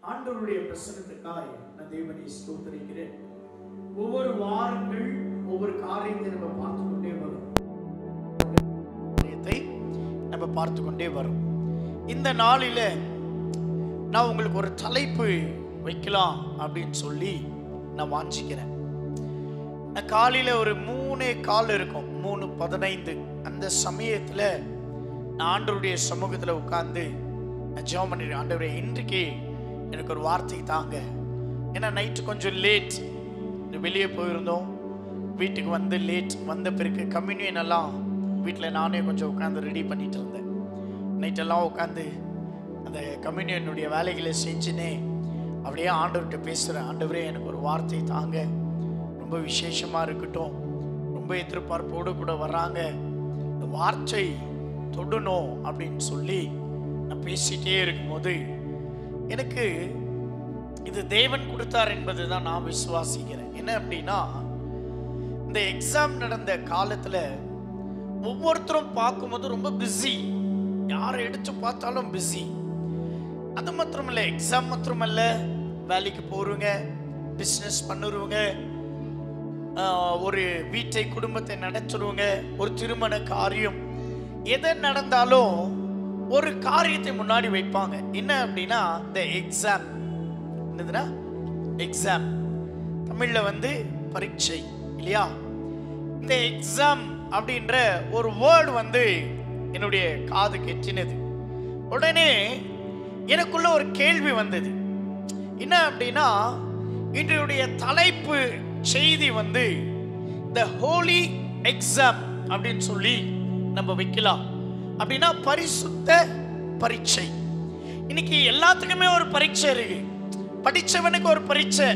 ஆண்டவருடைய பிரசன்னத்துக்காய் நான் தேவனை ஸ்தோத்திரிக்கிறேன். ஒவ்வொரு வாரங்கள் ஒவ்வொரு காரியத்தை நம்ம பார்த்து கொண்டே வரும். இந்த நாளில நான் உங்களுக்கு ஒரு தலைப்பு வைக்கலாம் அப்படின்னு சொல்லி நான் வாஞ்சிக்கிறேன். காலையில ஒரு 3:15 இருக்கும், 3:15 அந்த சமயத்துல நான் ஆண்டவருடைய சமூகத்துல உட்கார்ந்து ஜெபம் பண்ணிடுறேன். ஆண்டவரே, இன்றைக்கு எனக்கு ஒரு வார்த்தை தாங்க. ஏன்னா நைட்டு கொஞ்சம் லேட் வெளியே போயிருந்தோம், வீட்டுக்கு வந்து லேட் வந்த பிறகு கம்யூனியன் எல்லாம் வீட்டில் நானே கொஞ்சம் உட்காந்து ரெடி பண்ணிட்டு இருந்தேன். நைட்டெல்லாம் உட்காந்து அந்த கம்யூனியனுடைய வேலைகளை செஞ்சுனே அப்படியே ஆண்டவர்கிட்ட பேசுகிறேன். ஆண்டவரே, எனக்கு ஒரு வார்த்தை தாங்க, ரொம்ப விசேஷமாக இருக்கட்டும், ரொம்ப எதிர்பார்ப்போடு கூட வர்றாங்க, இந்த வார்த்தை தொடணும் அப்படின்னு சொல்லி நான் பேசிட்டே இருக்கும்போது எனக்கு இது தேவன் கொடுத்தார் என்பது தான் நான் விசுவாசிக்கிறேன். என்ன அப்படின்னா, இந்த எக்ஸாம் நடந்த காலத்துல ஒவ்வொருத்தரும் பார்க்கும்போது ரொம்ப பிஸி, யாரை எடுத்து பார்த்தாலும் பிஸி. அது மாத்திரமல்ல, எக்ஸாம் மாத்திரமல்ல, வேலைக்கு போறவங்க, பிஸ்னஸ் பண்ணுறவங்க, ஒரு வீட்டை குடும்பத்தை நடத்துறவங்க, ஒரு திருமண காரியம் எது நடந்தாலும் ஒரு காரியத்தை முன்னாடி வைப்பாங்க. என்ன அப்படின்னா, இந்த எக்ஸாம். என்னதுன்னா எக்ஸாம், தமிழ்ல வந்து பரீட்சை இல்லையா? இந்த எக்ஸாம் அப்படின்ற ஒரு வேர்டு வந்து என்னுடைய காது கெட்டினது. உடனே எனக்குள்ள ஒரு கேள்வி வந்தது. என்ன அப்படின்னா, இன்றைய தலைப்பு செய்தி வந்து த ஹோலி எக்ஸாம் அப்படின்னு சொல்லி நம்ம வைக்கலாம். அப்படின்னா பரிசுத்த பரீட்சை. இன்னைக்கு எல்லாத்துக்குமே ஒரு பரீட்சை இருக்கு. படிச்சவனுக்கு ஒரு பரீட்சை,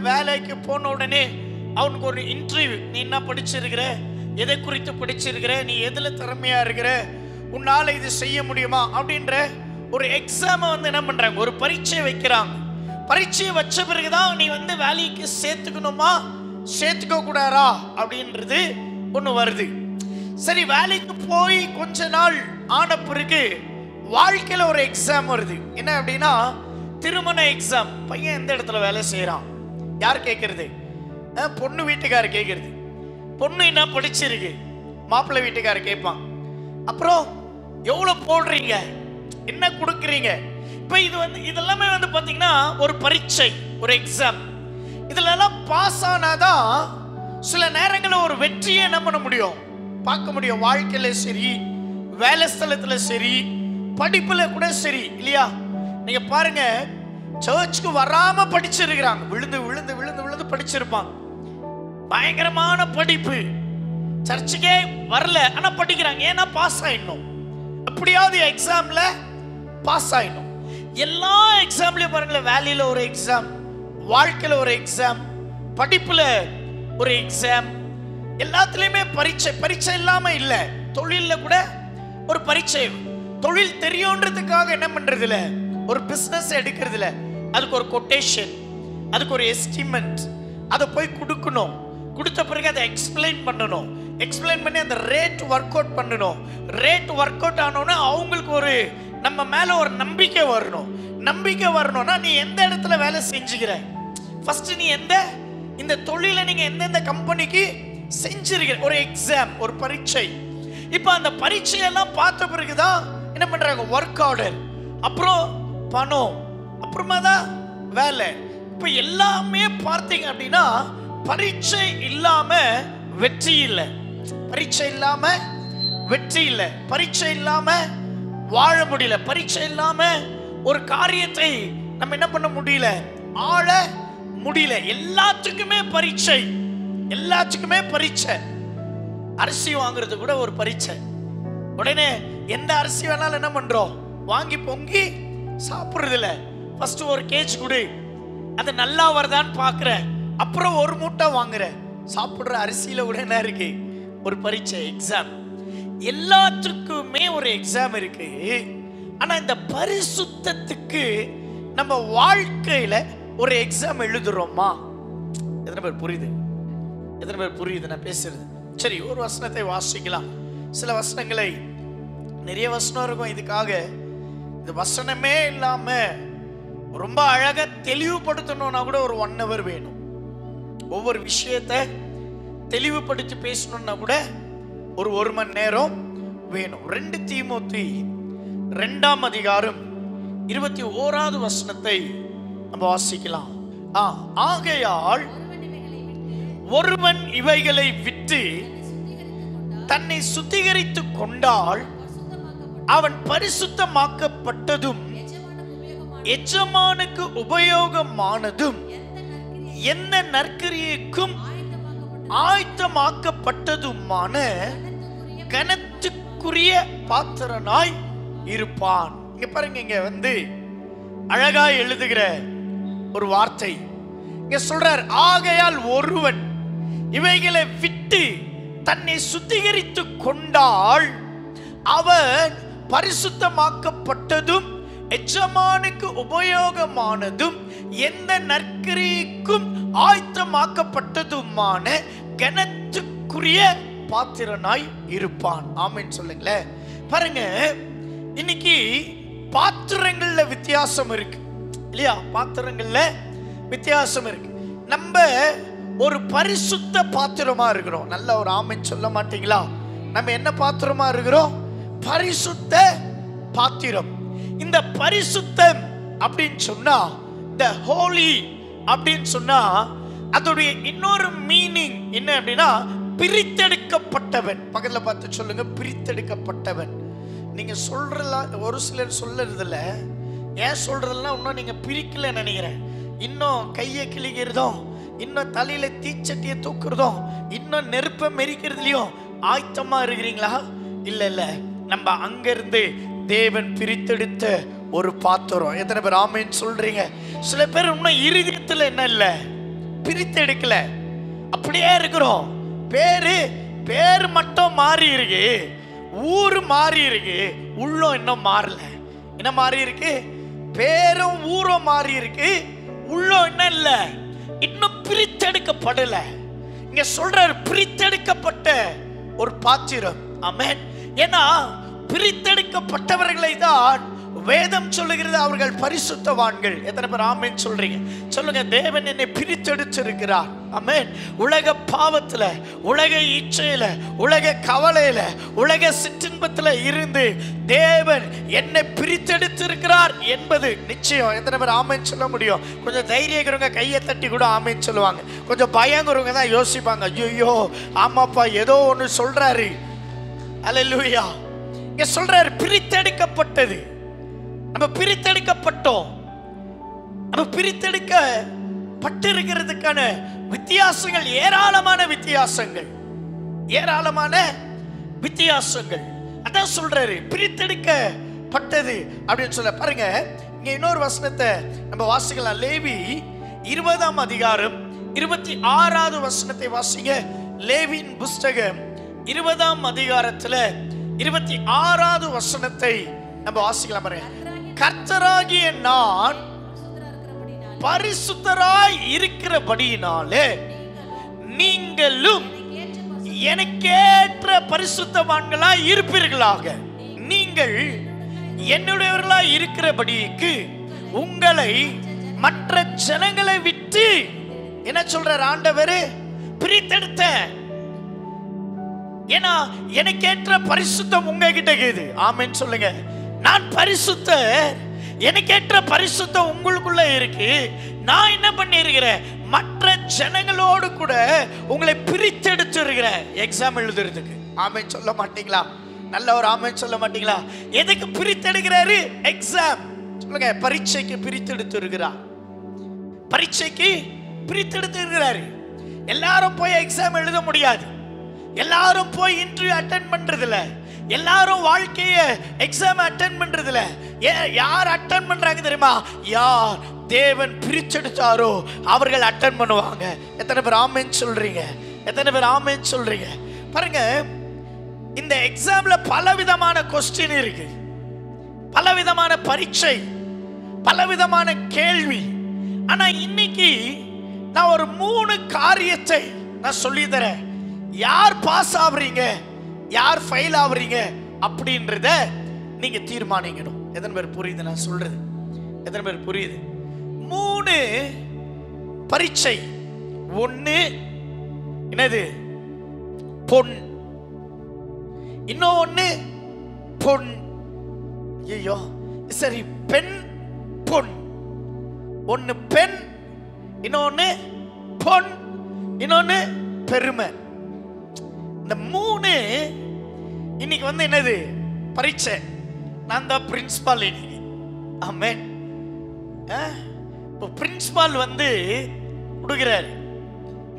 வேலைக்கு போன உடனே அவனுக்கு ஒரு இன்டர்வியூ. நீ என்ன படிச்சிருக்கிற, எதை குறித்து படிச்சிருக்கிற, நீ எதுல திறமையா இருக்கிற, உன்னால இது செய்ய முடியுமா அப்படின்ற ஒரு எக்ஸாமை வந்து என்ன பண்றாங்க, ஒரு பரீட்சை வைக்கிறாங்க. பரீட்சையை வச்ச பிறகுதான் நீ வந்து வேலைக்கு சேர்த்துக்கணுமா சேர்த்துக்க கூடாதா அப்படின்றது ஒண்ணு வருது. சரி, வேலைக்கு போய் கொஞ்ச நாள் ஆன பிறகு வாழ்க்கையில ஒரு எக்ஸாம் வருது. என்ன அப்படின்னா, திருமண எக்ஸாம். பையன் எந்த இடத்துல வேலை செய்யறான், யார் கேட்கறது? பொண்ணு வீட்டுக்காரர் கேட்கறது. பொண்ணு என்ன படிச்சிருக்கு, மாப்பிள்ளை வீட்டுக்காரர் கேட்பான். அப்புறம் எவ்வளவு போடுறீங்க, என்ன கொடுக்குறீங்க. இப்ப இது வந்து இதெல்லாமே வந்து பாத்தீங்கன்னா ஒரு பரீட்சை, ஒரு எக்ஸாம். இதுல எல்லாம் பாஸ் ஆனாதான் சில நேரங்களில் ஒரு வெற்றியை என்ன பண்ண முடியும், பார்க்க முடியும். வாழ்க்கையில சரி, வேலை ஸ்தலத்துல சரி, படிப்புல கூட சரி இல்லையா? நீங்க பாருங்க, சர்ச்சுக்கு வராம படிச்சிருக்கிறாங்க, விழுந்து விழுந்து விழுந்து விழுந்து படிச்சிருப்பாங்க, பயங்கரமான படிப்பு, சர்ச்சுக்கே வரல ஆனா படிக்கிறாங்க. ஏன்னா பாஸ் ஆயிடணும், எப்படியாவது எக்ஸாம்ல பாஸ் ஆயிடணும். எல்லா எக்ஸாம்லயும் பாருங்களேன், வேலையில ஒரு எக்ஸாம், வாழ்க்கையில ஒரு எக்ஸாம், படிப்புல ஒரு எக்ஸாம், எல்லாத்துலயுமே பரீட்சை. பரீட்சை இல்லாம இல்ல. தொழில்ல கூட ஒரு பரீட்சை. தொழில் தெரியும்ன்றதுக்காக என்ன பண்றது இல்ல, ஒரு பிசினஸ் எடுக்கிறது இல்ல, அதுக்கு ஒரு கொட்டேஷன், அதுக்கு ஒரு எஸ்டிமேட், அதை போய் கொடுக்கணும். கொடுத்த பிறகு அதை எக்ஸ்பிளைன் பண்ணணும், எக்ஸ்பிளைன் பண்ணி அந்த ரேட் ஒர்க் அவுட் பண்ணணும். ரேட் ஒர்க் அவுட் ஆனோன்னா அவங்களுக்கு ஒரு நம்ம மேல ஒரு நம்பிக்கை வரணும். நம்பிக்கை வரணும்னா நீ எந்த இடத்துல வேலை செஞ்சுக்கிற, ஃபர்ஸ்ட் நீ எந்த இந்த தொழில நீங்க எந்தெந்த கம்பெனிக்கு செஞ்சிருக்கிற, ஒரு எக்ஸாம், ஒரு பரீட்சை. இப்ப அந்த பரீட்சையெல்லாம் பார்த்த பிறகுதான் என்ன பண்றாங்க, ஒர்க் ஆர்டர், அப்புறம் பணம், அப்புறமா தான் வேலை. இப்ப எல்லாமே பார்த்தீங்க அப்படின்னா பரீட்சை இல்லாம வெற்றி இல்லை, பரீட்சை இல்லாம வெற்றி இல்லை, பரீட்சை இல்லாம வாழ முடியல, பரீட்சை இல்லாம ஒரு காரியத்தை நம்ம என்ன பண்ண முடியல, ஆள முடியல. எல்லாத்துக்குமே பரீட்சை, எல்லாத்துக்குமே பரீட்சை. அரிசி வாங்குறது கூட ஒரு பரீட்சை. உடனே எந்த அரிசி வேணாலும் என்ன பண்றோம், வாங்கி பொங்கி சாப்பிடுறது இல்ல. ஃபர்ஸ்ட் ஒரு கேஜ் கொடு, அது நல்லா வருதான்னு பாக்குற, அப்புறம் ஒரு மூட்டை வாங்குற. சாப்பிடுற அரிசியில கூட என்ன இருக்கு, ஒரு பரீட்சை, எக்ஸாம். எல்லாத்துக்குமே ஒரு எக்ஸாம் இருக்கு. ஆனா இந்த பரிசுத்தத்துக்கு நம்ம வாழ்க்கையில ஒரு எக்ஸாம் எழுதுறோமா? எத்தனை பேர் புரியுது, எத்தனை பேர் புரியுது நான் பேசுறது? சரி, ஒரு வசனத்தை வாசிக்கலாம். சில வசனங்களை, நிறைய வசனம் இருக்கும், இதுக்காக இது வசனமே இல்லாம ரொம்ப அழகா தெளிவுபடுத்தணும்னா கூட ஒரு 1 hour வேணும். ஒவ்வொரு விஷயத்தை தெளிவுபடுத்தி பேசணும்னா கூட ஒரு 1 மணி நேரம் வேணும். 2 தீமோத்தி 2ஆம் அதிகாரம் 21வது வசனத்தை நம்ம வாசிக்கலாம். ஆகையால் ஒருவன் இவைகளை விட்டு தன்னை சுத்திகரித்துக் கொண்டால் அவன் பரிசுத்தமாக்கப்பட்டதும் எஜமானுக்கு உபயோகமானதும் எந்த நற்கிரியைக்கும் ஆயத்தமாக்கப்பட்டதுமான கனத்துக்குரிய பாத்திரனாய் இருப்பான். இங்க பாருங்க, இங்க வந்து அழகா எழுதுகிற ஒரு வார்த்தை இங்க சொல்றார். ஆகையால் ஒருவன் இவைகளை விட்டு தன்னை சுத்திகரித்துக் கொண்டால் அவன் பரிசுத்தமாக்கப்பட்டதும் எஜமானுக்கு உபயோகமானதும் எந்த நற்கிரியைக்கும் ஆயத்தமாக்கப்பட்டதுமான கனத்துக்குரிய பாத்திரனாய் இருப்பான். ஆமென் சொல்லுங்களேன். பாருங்க, இன்னைக்கு பாத்திரங்கள்ல வித்தியாசம் இருக்கு இல்லையா? பாத்திரங்கள்ல வித்தியாசம் இருக்கு. நம்ம ஒரு பரிசுத்த பாத்திரமா இருக்கிறோம். நல்ல ஒரு ஆமென் சொல்ல மாட்டீங்களா? நம்ம என்ன பாத்திரமா இருக்கிறோம்? பரிசுத்த பாத்திரம். இந்த பரிசுத்தம் அப்படின்னு சொன்னா, இந்த ஹோலி அப்படின்னு சொன்னா அதோடைய இன்னொரு மீனிங் என்ன அப்படின்னா பிரித்தெடுக்கப்பட்டவன். பக்கத்துல பார்த்து சொல்லுங்க, பிரித்தெடுக்கப்பட்டவன். நீங்க சொல்றதெல்லாம் ஒரு சிலர் சொல்றதுல, ஏன் சொல்றதெல்லாம் இன்னும் நீங்க பிரிக்கல நினைக்கிறேன். இன்னும் கையை கிழிக்கிறதும், இன்னும் தலையில தீச்சட்டியை தூக்குறதும், இன்னும் நெருப்பை மெரிக்கிறதுலயும் ஆயத்தமா இருக்கிறீங்களா? இல்ல இல்ல, நம்ம அங்கிருந்து தேவன் பிரித்தெடுத்த ஒரு பாத்திரம். எத்தனை பேர் ஆமென் சொல்றீங்க? சில பேர் இன்னும் இருதயத்துல என்ன இல்ல, பிரித்தெடுக்கல, அப்படியே இருக்கிறோம். பேரு மட்டும் மாறி இருக்கு, ஊரு மாறி இருக்கு, உள்ளம் இன்னும் மாறல. என்ன மாறி இருக்கு? பேரும் ஊரும் மாறி இருக்கு, உள்ளம் என்ன இல்ல, இன்னும் பிரித்தெடுக்கப்படல. இங்க சொல்றாரு பிரித்தெடுக்கப்பட்ட ஒரு பாத்திரம். ஆமென். ஏன்னா பிரித்தெடுக்கப்பட்டவர்களை தான் வேதம் சொல்லுகிறது அவர்கள் பரிசுத்தவான்கள். எத்தனை பேர் ஆமென் சொல்றீங்க? சொல்லுங்க, தேவன் என்னை பிரித்தெடுத்திருக்கிறார். ஆமென். உலக பாவத்துல, உலக இச்சையில, உலக கவலையில, உலக சிற்றின்பத்துல இருந்து தேவன் என்னை பிரித்தெடுத்திருக்கிறார் என்பது நிச்சயம். எத்தனை பேர் ஆமென் சொல்ல முடியும்? கொஞ்சம் தைரியங்கிறவங்க கையை தட்டி கூட ஆமென் சொல்லுவாங்க. கொஞ்சம் பயங்கிறவங்க தான் யோசிப்பாங்க, ஐயோ ஆமாப்பா ஏதோ ஒன்று சொல்றாரு. அல்லேலூயா. இங்க சொல்றாரு பிரித்தெடுக்கப்பட்டது. நம்ம பிரித்தெடுக்கப்பட்டோம். நம்ம பிரித்தெடுக்கப்பட்டிருக்கிறதுக்கான வித்தியாசங்கள், ஏராளமான வித்தியாசங்கள், ஏராளமான வித்தியாசங்கள். அதான் சொல்றாரு பிரித்தெடுக்கப்பட்டது அப்படின்னு சொல்ல. பாருங்க, இங்க இன்னொரு வசனத்தை நம்ம வாசிக்கலாம். லேவி 20ஆம் அதிகாரம் 26வது வசனத்தை வாசிங்க. லேவியின் புஸ்தகம் 20ஆம் அதிகாரத்துல 26வது வசனத்தை நம்ம வாசிக்கலாம். பாருங்க, கர்த்தராகிய நான் பரிசுத்தராய் இருக்கிறபடியினாலே நீங்களும் எனக்கேற்ற பரிசுத்தவான்களாய் இருப்பீர்களாக. நீங்கள் என்னுடையவர்களாய் இருக்கிறபடிக்கு உங்களை மற்ற ஜனங்களை விட்டு என்ன சொல்றார் ஆண்டவர்? பிரித்தெடுத்த. ஏன்னா எனக்கேற்ற பரிசுத்தம் உங்ககிட்ட இருக்குது. ஆமென் சொல்லுங்க. நான் பரிசுத்தர், எனக்கேற்ற பரிசுத்தம் உங்களுக்குள்ள இருக்கு. நான் என்ன பண்ணிருக்கிறேன்? மற்ற ஜனங்களோடு கூட உங்களை பிரித்தெடுத்து இருக்கிறேன் எக்ஸாம் எழுதுறதுக்கு. ஆமென் சொல்ல மாட்டீங்களா? நல்ல ஒரு ஆமென் சொல்ல மாட்டீங்களா? எதுக்கு பிரித்தெடுக்கிறாரு? எக்ஸாம். சொல்லுங்க, பரீட்சைக்கு பிரித்தெடுத்து இருக்கிறார். பரீட்சைக்கு பிரித்தெடுத்து இருக்கிறாரு. எல்லாரும் போய் எக்ஸாம் எழுத முடியாது. எல்லாரும் போய் இன்டர்வியூ அட்டெண்ட் பண்றதில்ல. எல்லாரும் வாழ்க்கைய எக்ஸாம் அட்டெண்ட் பண்றதில்ல. யார் அட்டெண்ட் பண்றாங்க தெரியுமா? யார் தேவன் பிரிச்செடுத்தாரோ அவர்கள் அட்டெண்ட் பண்ணுவாங்க. எத்தனை பேர் ஆமென் சொல்றீங்க? எத்தனை பேர் ஆமென் சொல்றீங்க? பாருங்க, இந்த எக்ஸாம்ல பலவிதமான கொஸ்டின் இருக்கு, பலவிதமான பரீட்சை, பலவிதமான கேள்வி. ஆனா இன்னைக்கு நான் ஒரு 3 காரியத்தை நான் சொல்லி தரேன். யார் பாஸ் ஆவறீங்க, யார் ஃபெயில் ஆவறீங்க அப்படின்றத நீங்க தீர்மானிக்கணும். எத்தனை பேர் புரியுது நான் சொல்றது? எத்தனை பேர் புரியுது? 3 பரீட்சை. ஒன்னு என்னது? பொன். இன்னொன்னு பொன். ஐயோ சரி, பெண் பொன். ஒன்னு பெண், இன்னொன்னு பொன், இன்னொன்னு பெருமை. இந்த 3 இன்னைக்கு வந்து என்னது? பரீட்சை. நான் தான் பிரின்சிபால் இன்னைக்கு. ஆமென். இப்போ பிரின்சிபால் வந்து கொடுக்கிறார்,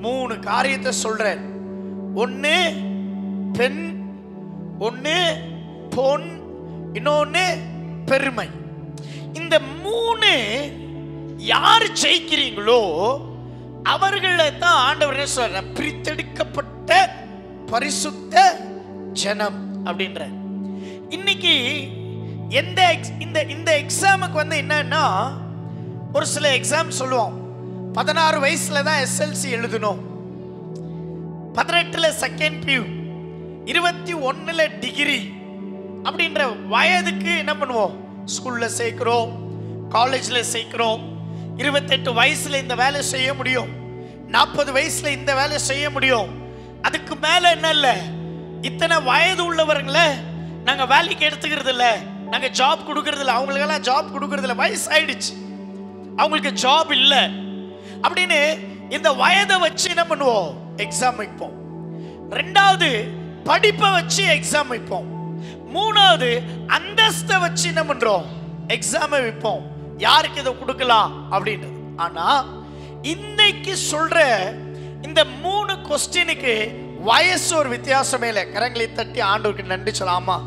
3 காரியத்தை சொல்றார். ஒன்னு பெண், ஒன்னு பொன், இன்னொன்னு பெருமை. இந்த 3 யார் ஜெயிக்கிறீங்களோ அவர்களை தான் ஆண்டவர் சொல்ற பிரித்தெடுக்கப்பட்ட பரிசுத்த ஜனம் அப்படின்ற. இன்னைக்கு இந்த எக்ஸாமுக்கு வந்து என்னன்னா, ஒரு சில எக்ஸாம் சொல்லுவோம். 16 வயசுல தான் SLC எழுதணும், 18ல செகண்ட் பியூ, 21ல டிகிரி அப்படின்ற வயதுக்கு என்ன பண்ணுவோம்? ஸ்கூல்ல சேர்க்கிறோம், காலேஜ்ல சேர்க்கிறோம். 28 வயசுல இந்த வேலை செய்ய முடியும், 40 வயசுல இந்த வேலை செய்ய முடியும். அதுக்கு மேல என்ன இல்ல, இத்தனை வயது உள்ளவர்களை நாங்க வேலைக்கு எடுத்துக்கிறது இல்ல, நாங்க ஜாப் கொடுக்கறது இல்ல, அவங்களுக்கெல்லாம் ஜாப் கொடுக்கறது இல்ல, வயசு ஆயிடுச்சு, அவங்களுக்கு ஜாப் இல்ல அப்படின்னு இந்த வயதை வச்சு என்ன பண்ணுவோம்? எக்ஸாம் வைப்போம். 2வது படிப்பை வச்சு எக்ஸாம் வைப்போம். 3வது அந்தஸ்தை வச்சு என்ன பண்றோம்? எக்ஸாம் வைப்போம். யாருக்கு இதை கொடுக்கலாம் அப்படின்றது. ஆனா இன்னைக்கு சொல்ற இந்த 3 கொஸ்டினுக்கு வயசு ஒரு வித்தியாசமே இல்லை. கரங்களை தட்டி ஆண்டவருக்கு நன்றி சொல்லாமா.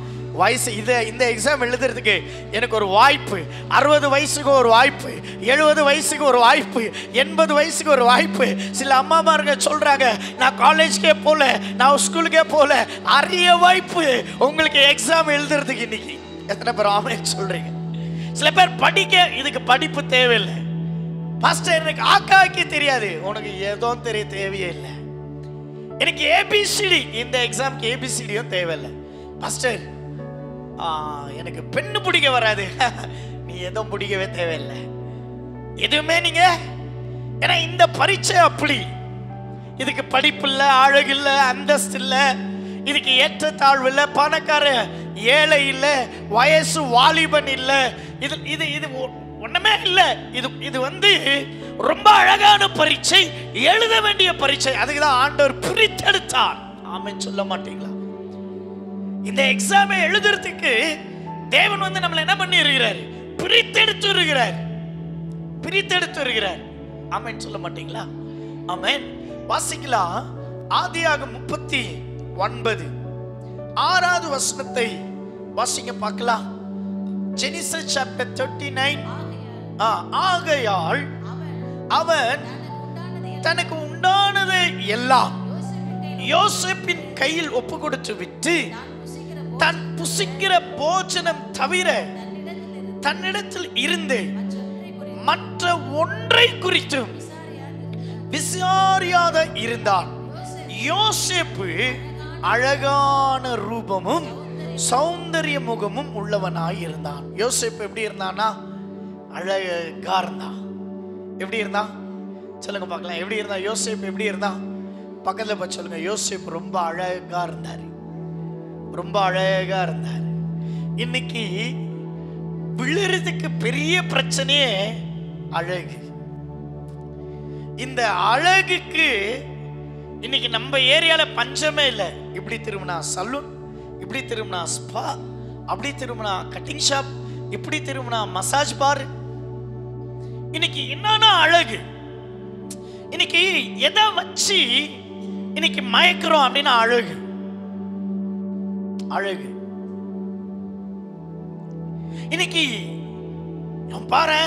வயசு இந்த எக்ஸாம் எழுதுறதுக்கு எனக்கு ஒரு வாய்ப்பு, 60 வயசுக்கு ஒரு வாய்ப்பு, 70 வயசுக்கு ஒரு வாய்ப்பு, 80 வயசுக்கு ஒரு வாய்ப்பு. சில அம்மாமாருங்க சொல்றாங்க, நான் காலேஜ்க்கே போல, நான் ஸ்கூலுக்கே போல, அரிய வாய்ப்பு உங்களுக்கு எக்ஸாம் எழுதுறதுக்கு இன்னைக்கு. எத்தனை பேர் ஆமென் சொல்றீங்க? சில பேர் படிக்க இதுக்கு படிப்பு தேவையில்லை. பாஸ்டர் எனக்கு ஆக்காக்கே தெரியாது, உனக்கு ஏதோ தெரிய தேவையே இல்லை. எனக்கு ஏபிசிடி, இந்த எக்ஸாம்க்கு ஏபிசிடியும் தேவையில்லை. பாஸ்டர் எனக்கு பெண்ணு பிடிக்க வராது, நீ எதுவும் பிடிக்கவே தேவையில்லை, எதுவுமே நீங்க. ஏன்னா இந்த பரீட்சை அப்படி, இதுக்கு படிப்பு இல்லை, அழகு இல்லை, அந்தஸ்து இல்லை, இதுக்கு ஏற்றத்தாழ்வு இல்லை, பணக்கார ஏழை இல்லை, வயசு வாலிபன் இல்லை, இது இது இது ஒண்ணுமே இல்லை. இது வந்து ரொம்ப அழகான பரீட்சை, எழுத வேண்டிய பரீட்சை. அதுக்குதான் ஆண்டவர் பிரித்தெடுத்தார். ஆமென் சொல்ல மாட்டீங்களா? இந்த எக்ஸாமை எழுதுறதுக்கு தேவன் வந்து நம்மளை என்ன பண்ணி இருக்கிறார்? பிரித்தெடுத்து இருக்கிறார், பிரித்தெடுத்து இருக்கிறார். ஆமென் சொல்ல மாட்டீங்களா? ஆமென். வாசிக்கலாம். ஆதியாகமம் 39 6வது வசனத்தை வாசிங்க பார்க்கலாம். Genesis chapter 39. ஆகையால் அவன் தனக்கு உண்டானதை எல்லாம் யோசேப்பின் கையில் ஒப்பு கொடுத்து விட்டு, தன் புசிக்கிற போஜனம் தவிர தன்னிடத்தில் இருந்து மற்ற ஒன்றை குறித்தும் விசாரியாத இருந்தான். யோசேப்பு அழகான ரூபமும் சௌந்தரிய முகமும் உள்ளவனாய் இருந்தான். யோசேப்பு எப்படி இருந்தானா? அழகா இருந்தான். எப்படி இருந்தான் சொல்லுங்க பார்க்கலாம். எப்படி இருந்தா யோசேப்பு? எப்படி இருந்தான்? பக்கத்துல போய் சொல்லுங்க. யோசேப்பு ரொம்ப அழகா இருந்தார், ரொம்ப அழகா இருந்தார். இன்னைக்கு விழுறதுக்கு பெரிய பிரச்சனையே அழகு. இந்த அழகுக்கு இன்னைக்கு நம்ம ஏரியால பஞ்சமே இல்லை. இப்படி திரும்பினா சலூன், இப்படி திரும்பினா ஸ்பா, அப்படி திரும்பினா கட்டிங் ஷாப், இப்படி திரும்பினா மசாஜ் பார். இன்னைக்கு என்னன்னா அழகு. இன்னைக்கு எதை வச்சு இன்னைக்கு மயக்கிறோம் அப்படின்னா அழகு. அழகு இன்னைக்கு பாரு,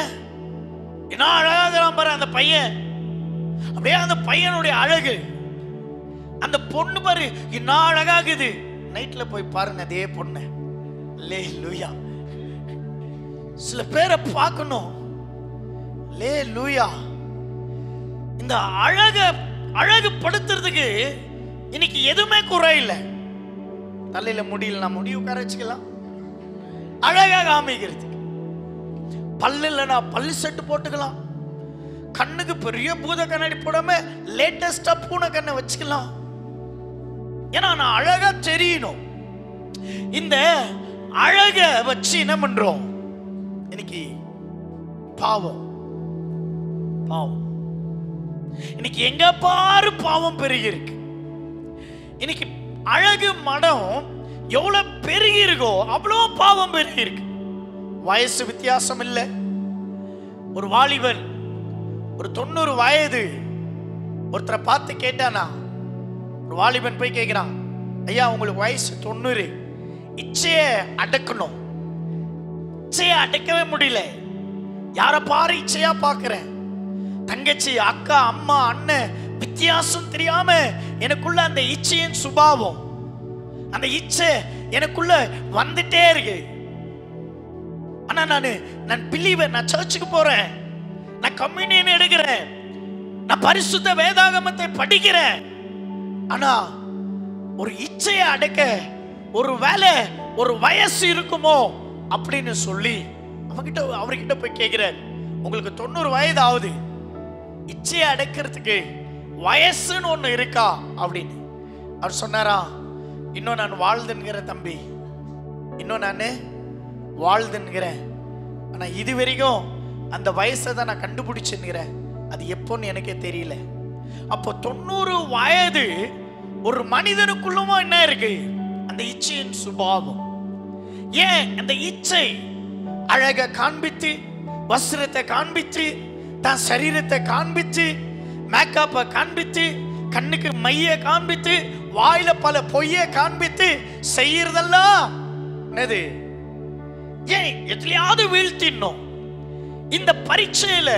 என்ன அழகா பாரு அந்த பையன். அப்படியே அந்த பையனுடைய அழகு, அந்த பொண்ணு பாரு என்ன அழகாகுது. நைட்ல போய் பாருங்க அதே பொண்ணு. அல்லேலூயா. சில பேரை பார்க்கணும். அல்லேலூயா. இந்த அழகு படுத்துறதுக்கு இன்னைக்கு எதுவுமே குறை இல்லை. தலையில முடியல, நான் முடி உட்கார வச்சுக்கலாம். அழகா காமிக்கிறதுக்கு. பல்லு இல்லைன்னா பல்லு செட்டு போட்டுக்கலாம். கண்ணுக்கு பெரிய பூத கண்ணாடி போடாம லேட்டஸ்டா பூனை கண்ணை வச்சுக்கலாம். ஏன்னா நான் அழகா தெரியணும். இந்த அழக வச்சு என்ன பண்றோம்? இன்னைக்கு பாவம் பாவம் இன்னைக்கு எங்க பாரு பாவம் பெருகி இருக்கு. இன்னைக்கு அழகு மடம் எவ்வளவு பெருகி இருக்கோ அவ்வளோ பாவம் பெருகி இருக்கு. வயசு வித்தியாசம் இல்லை. ஒரு வாலிபன் ஒரு 90 வயது ஒருத்தரை பார்த்து கேட்டானா, ஒரு வாலிபன் போய் கேட்கிறான், ஐயா உங்களுக்கு வயசு 90, இச்சைய அடக்கணும், இச்சைய அடக்கவே முடியல, யார பாரு இச்சையா பார்க்கிறேன், தங்கச்சி அக்கா அம்மா அண்ணன் வித்தியாசம் தெரியாம எனக்குள்ள அந்த இச்சையின் சுபாவம், அந்த இச்சை எனக்குள்ள வந்துட்டே இருக்கு. ஆனா நான் பிலீவர், நான் சர்ச்சுக்கு போறேன், நான் கம்யூனியன் எடுக்கிறேன், நான் பரிசுத்த வேதாகமத்தை படிக்கிறேன். ஆனா ஒரு இச்சையை அடக்க ஒரு வேலை ஒரு வயசு இருக்குமோ அப்படின்னு சொல்லி அவர்கிட்ட போய் கேட்கிறார், உங்களுக்கு 90 வயது ஆகுது, இச்சையை அடக்கிறதுக்கு வயசுன்னு ஒண்ணு இருக்கா அப்படின்னு. அவர் சொன்னாரா, இன்னும் நான் வாழ்ந்துங்கிற தம்பி, இன்னும் நான் வாழ்ந்துங்கிறேன், ஆனா இது வரைக்கும் அந்த வயசை தான் நான் கண்டுபிடிச்சுங்கிறேன், அது எப்போன்னு எனக்கே தெரியல. அப்போ 90 வயது ஒரு மனிதனுக்குள்ளுமா என்ன இருக்கு? அந்த இச்சையின் சுபாவம். ஏன் அந்த இச்சை அழக காண்பித்து, வஸ்திரத்தை காண்பித்து, தன் சரீரத்தை காண்பித்து, மேக்கப்பை காண்பித்து, கண்ணுக்கு மைய காண்பித்து, வாயில பல பொய்ய காண்பித்து செய்யறதெல்லாம் என்னது? ஏன் எதுலயாவது வீழ்த்தினோம். இந்த பரீட்சையில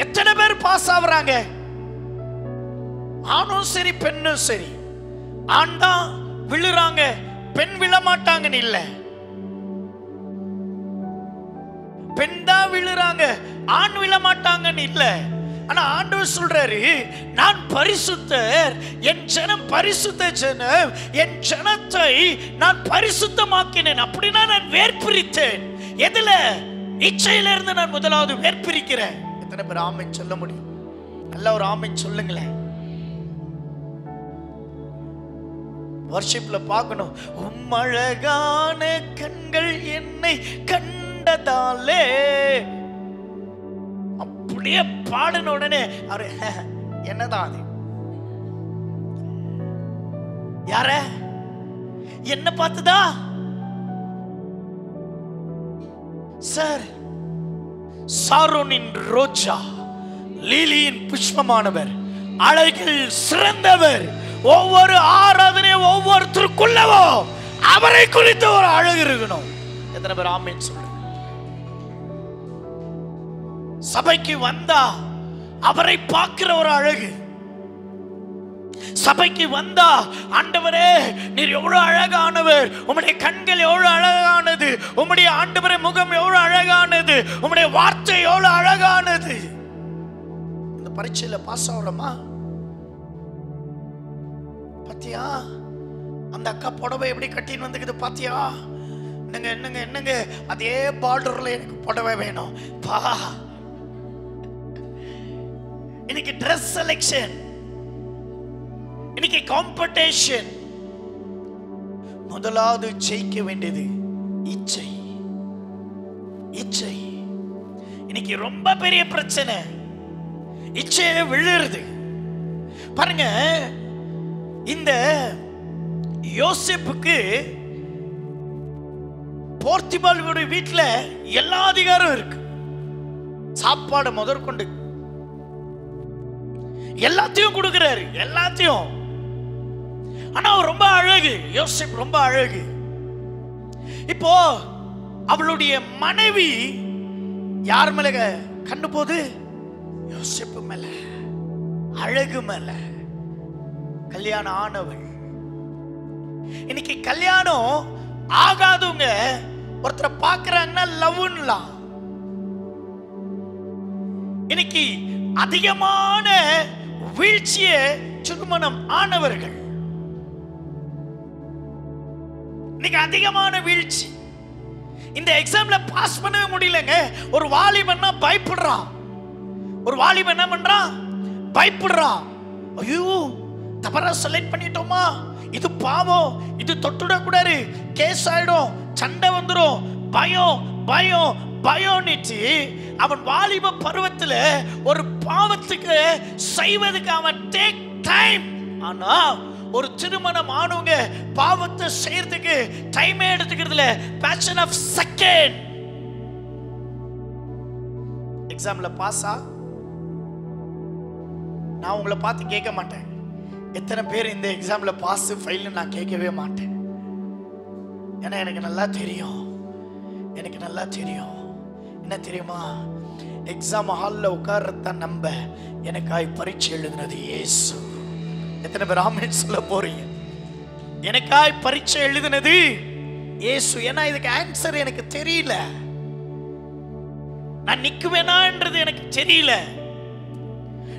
எத்தனை பேர் பாஸ் ஆகுறாங்க? ஆணும் சரி பெண்ணும் சரி. ஆண் தான் விழுறாங்க, பெண் விழ மாட்டாங்கன்னு இல்ல, பெண் தான் விழுறாங்க, ஆண் விழ மாட்டாங்கன்னு இல்ல. ஆனா ஆண்டவர் சொல்றாரு, நான் பரிசுத்தர், என் ஜனம் பரிசுத்த ஜனம், என் ஜனத்தை நான் பரிசுத்தமாக்கினேன். அப்படின்னா நான் வேர்பிரித்தேன். எதுல? இச்சையில இருந்து நான் முதலாவது வேர்பிரிக்கிறேன். எத்தனை பேர் ஆமென் சொல்ல முடியும்? நல்ல ஒரு ஆமென் சொல்லுங்களேன். வர்ஷிப்ல பார்க்கணும், உம்மழகான கண்கள் என்னை கண்டதாலே, அப்படியே பாடின உடனே அவரு என்னதான் அது? யார? என்ன பார்த்துதா? சார், சாரோனின் ரோஜா, லீலியின் புஷ்பமானவர், அழகில் சிறந்தவர், ஒவ்வொரு ஆராதனை ஒவ்வொருத்தருக்குள்ளவோ அவரை குறித்து ஒரு அழகு இருக்கணும். எத்தனை பேர் ஆமென் சொல்ற? சபைக்கு வந்தா அவரை பார்க்கிற ஒரு அழகு. சபைக்கு வந்தா, ஆண்டவரே நீர் எவ்வளவு அழகானவர், உம்முடைய கண்கள் எவ்வளவு அழகானது, உம்முடைய ஆண்டவரே முகம் எவ்வளவு அழகானது, உம்முடைய வார்த்தை எவ்வளவு அழகானது. இந்த பரீட்சையில பாஸ் ஆகணுமா? பாத்தியா அந்த அக்கா புடவை எப்படி கட்டின்னு வந்துக்குது பாத்தியா? என்னங்க என்னங்க என்னங்க, அதே பார்டர்ல எனக்கு புடவை வேணும் பா. இன்னைக்கு ட்ரெஸ் செலக்ஷன், இன்னைக்கு காம்படிஷன். முதலாவது ஜெயிக்க வேண்டியது இச்சை. இச்சை இன்னைக்கு ரொம்ப பெரிய பிரச்சனை. இச்சையை விழுறது பாருங்க. இந்த யோசேப்புக்கு போர்த்திபாலுடைய வீட்டுல எல்லா அதிகாரம் இருக்கு. சாப்பாடு முதற்கொண்டு எல்லாத்தையும் கொடுக்கிறாரு, எல்லாத்தையும். ஆனா ரொம்ப அழகு, யோசேப் ரொம்ப அழகு. இப்போ அவளுடைய மனைவி யார் மேல கண்டு போது? யோசேப்பு மேல, அழகு மேல. கல்யாணம் ஆனவள். இன்னைக்கு கல்யாணம் ஆகாதவங்க ஒருத்தரை பார்க்கறாங்கன்னா லவ்லாம். இன்னைக்கு அதிகமான வீழ்ச்சியை திருமணம் ஆனவர்கள், இன்னைக்கு அதிகமான வீழ்ச்சி. இந்த எக்ஸாம்ல பாஸ் பண்ணவே முடியலங்க. ஒரு வாலிபன்னா பயப்படுறான். ஒரு வாலிபன் என்ன பண்றான்? பயப்படுறான். ஐயோ தவறா செலக்ட் பண்ணிட்டோமா, இது பாவம், இது தொட்டுட கூடாது, கேஸ் ஆயிடும், சண்டை வந்துடும், பயம் பயம் பயம்னுட்டு அவன் வாலிப பருவத்தில் ஒரு பாவத்துக்கு செய்வதுக்கு அவன் டேக் டைம். ஆனா ஒரு திருமணம் ஆனவங்க பாவத்தை செய்யறதுக்கு டைமே எடுத்துக்கிறதுல பேஷன் ஆஃப் செகண்ட். எக்ஸாம்ல பாஸா? நான் உங்களை பார்த்து கேட்க மாட்டேன் எத்தனை பேர் இந்த எக்ஸாம்ல பாஸ் ஃபெயில், நான் கேட்கவே மாட்டேன். ஏன்னா எனக்கு நல்லா தெரியும், எனக்கு நல்லா தெரியும். என்ன தெரியுமா? எக்ஸாம் ஹாலில் உட்கார்றதான் நம்ப எனக்காய் பரீட்சை எழுதினது இயேசு. எத்தனை பேர் ஆமென் சொல்ல போறீங்க? எனக்காய் பரீட்சை எழுதினது இயேசு. ஏன்னா இதுக்கு ஆன்சர் எனக்கு தெரியல, நான் நிக்குவேனான்றது எனக்கு தெரியல,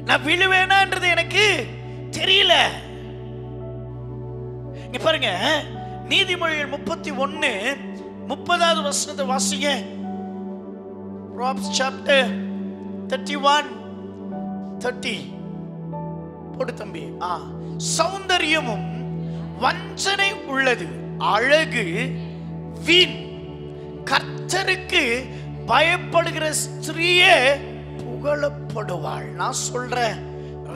நான் விழுவேனான்றது எனக்கு தெரியல. இங்க பாருங்க, நீதிமொழிகள் 31:30 வசனத்தை வாசிங்க. Proverbs chapter 31:30 போடு தம்பி. சௌந்தரியமும் வஞ்சனை உள்ளது, அழகு வீண், கர்த்தருக்கு பயப்படுகிற ஸ்திரீயே புகழப்படுவாள். நான் சொல்றேன்,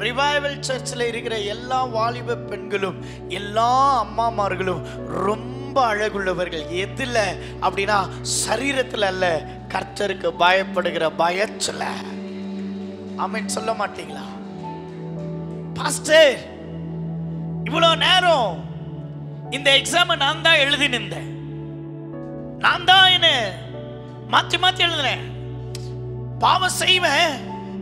ரிவைவல் சர்ச்சில் இருக்கிற எல்லா வாலிப பெண்களும் எல்லா அம்மாமார்களும் ரொம்ப அழகுள்ளவர்கள். எதுல அப்படின்னா சரீரத்தில் அல்ல, கர்த்தருக்கு பயப்படுகிற பயத்துல. ஆமென் சொல்ல மாட்டீங்களா? பாஸ்டர் இவ்வளவு நேரம் இந்த எக்ஸாம் நான் தான் எழுதி நின்றேன், நான் தான் என்ன மாத்தி மாத்தி எழுதுறேன், பாவம் செய்வேன்,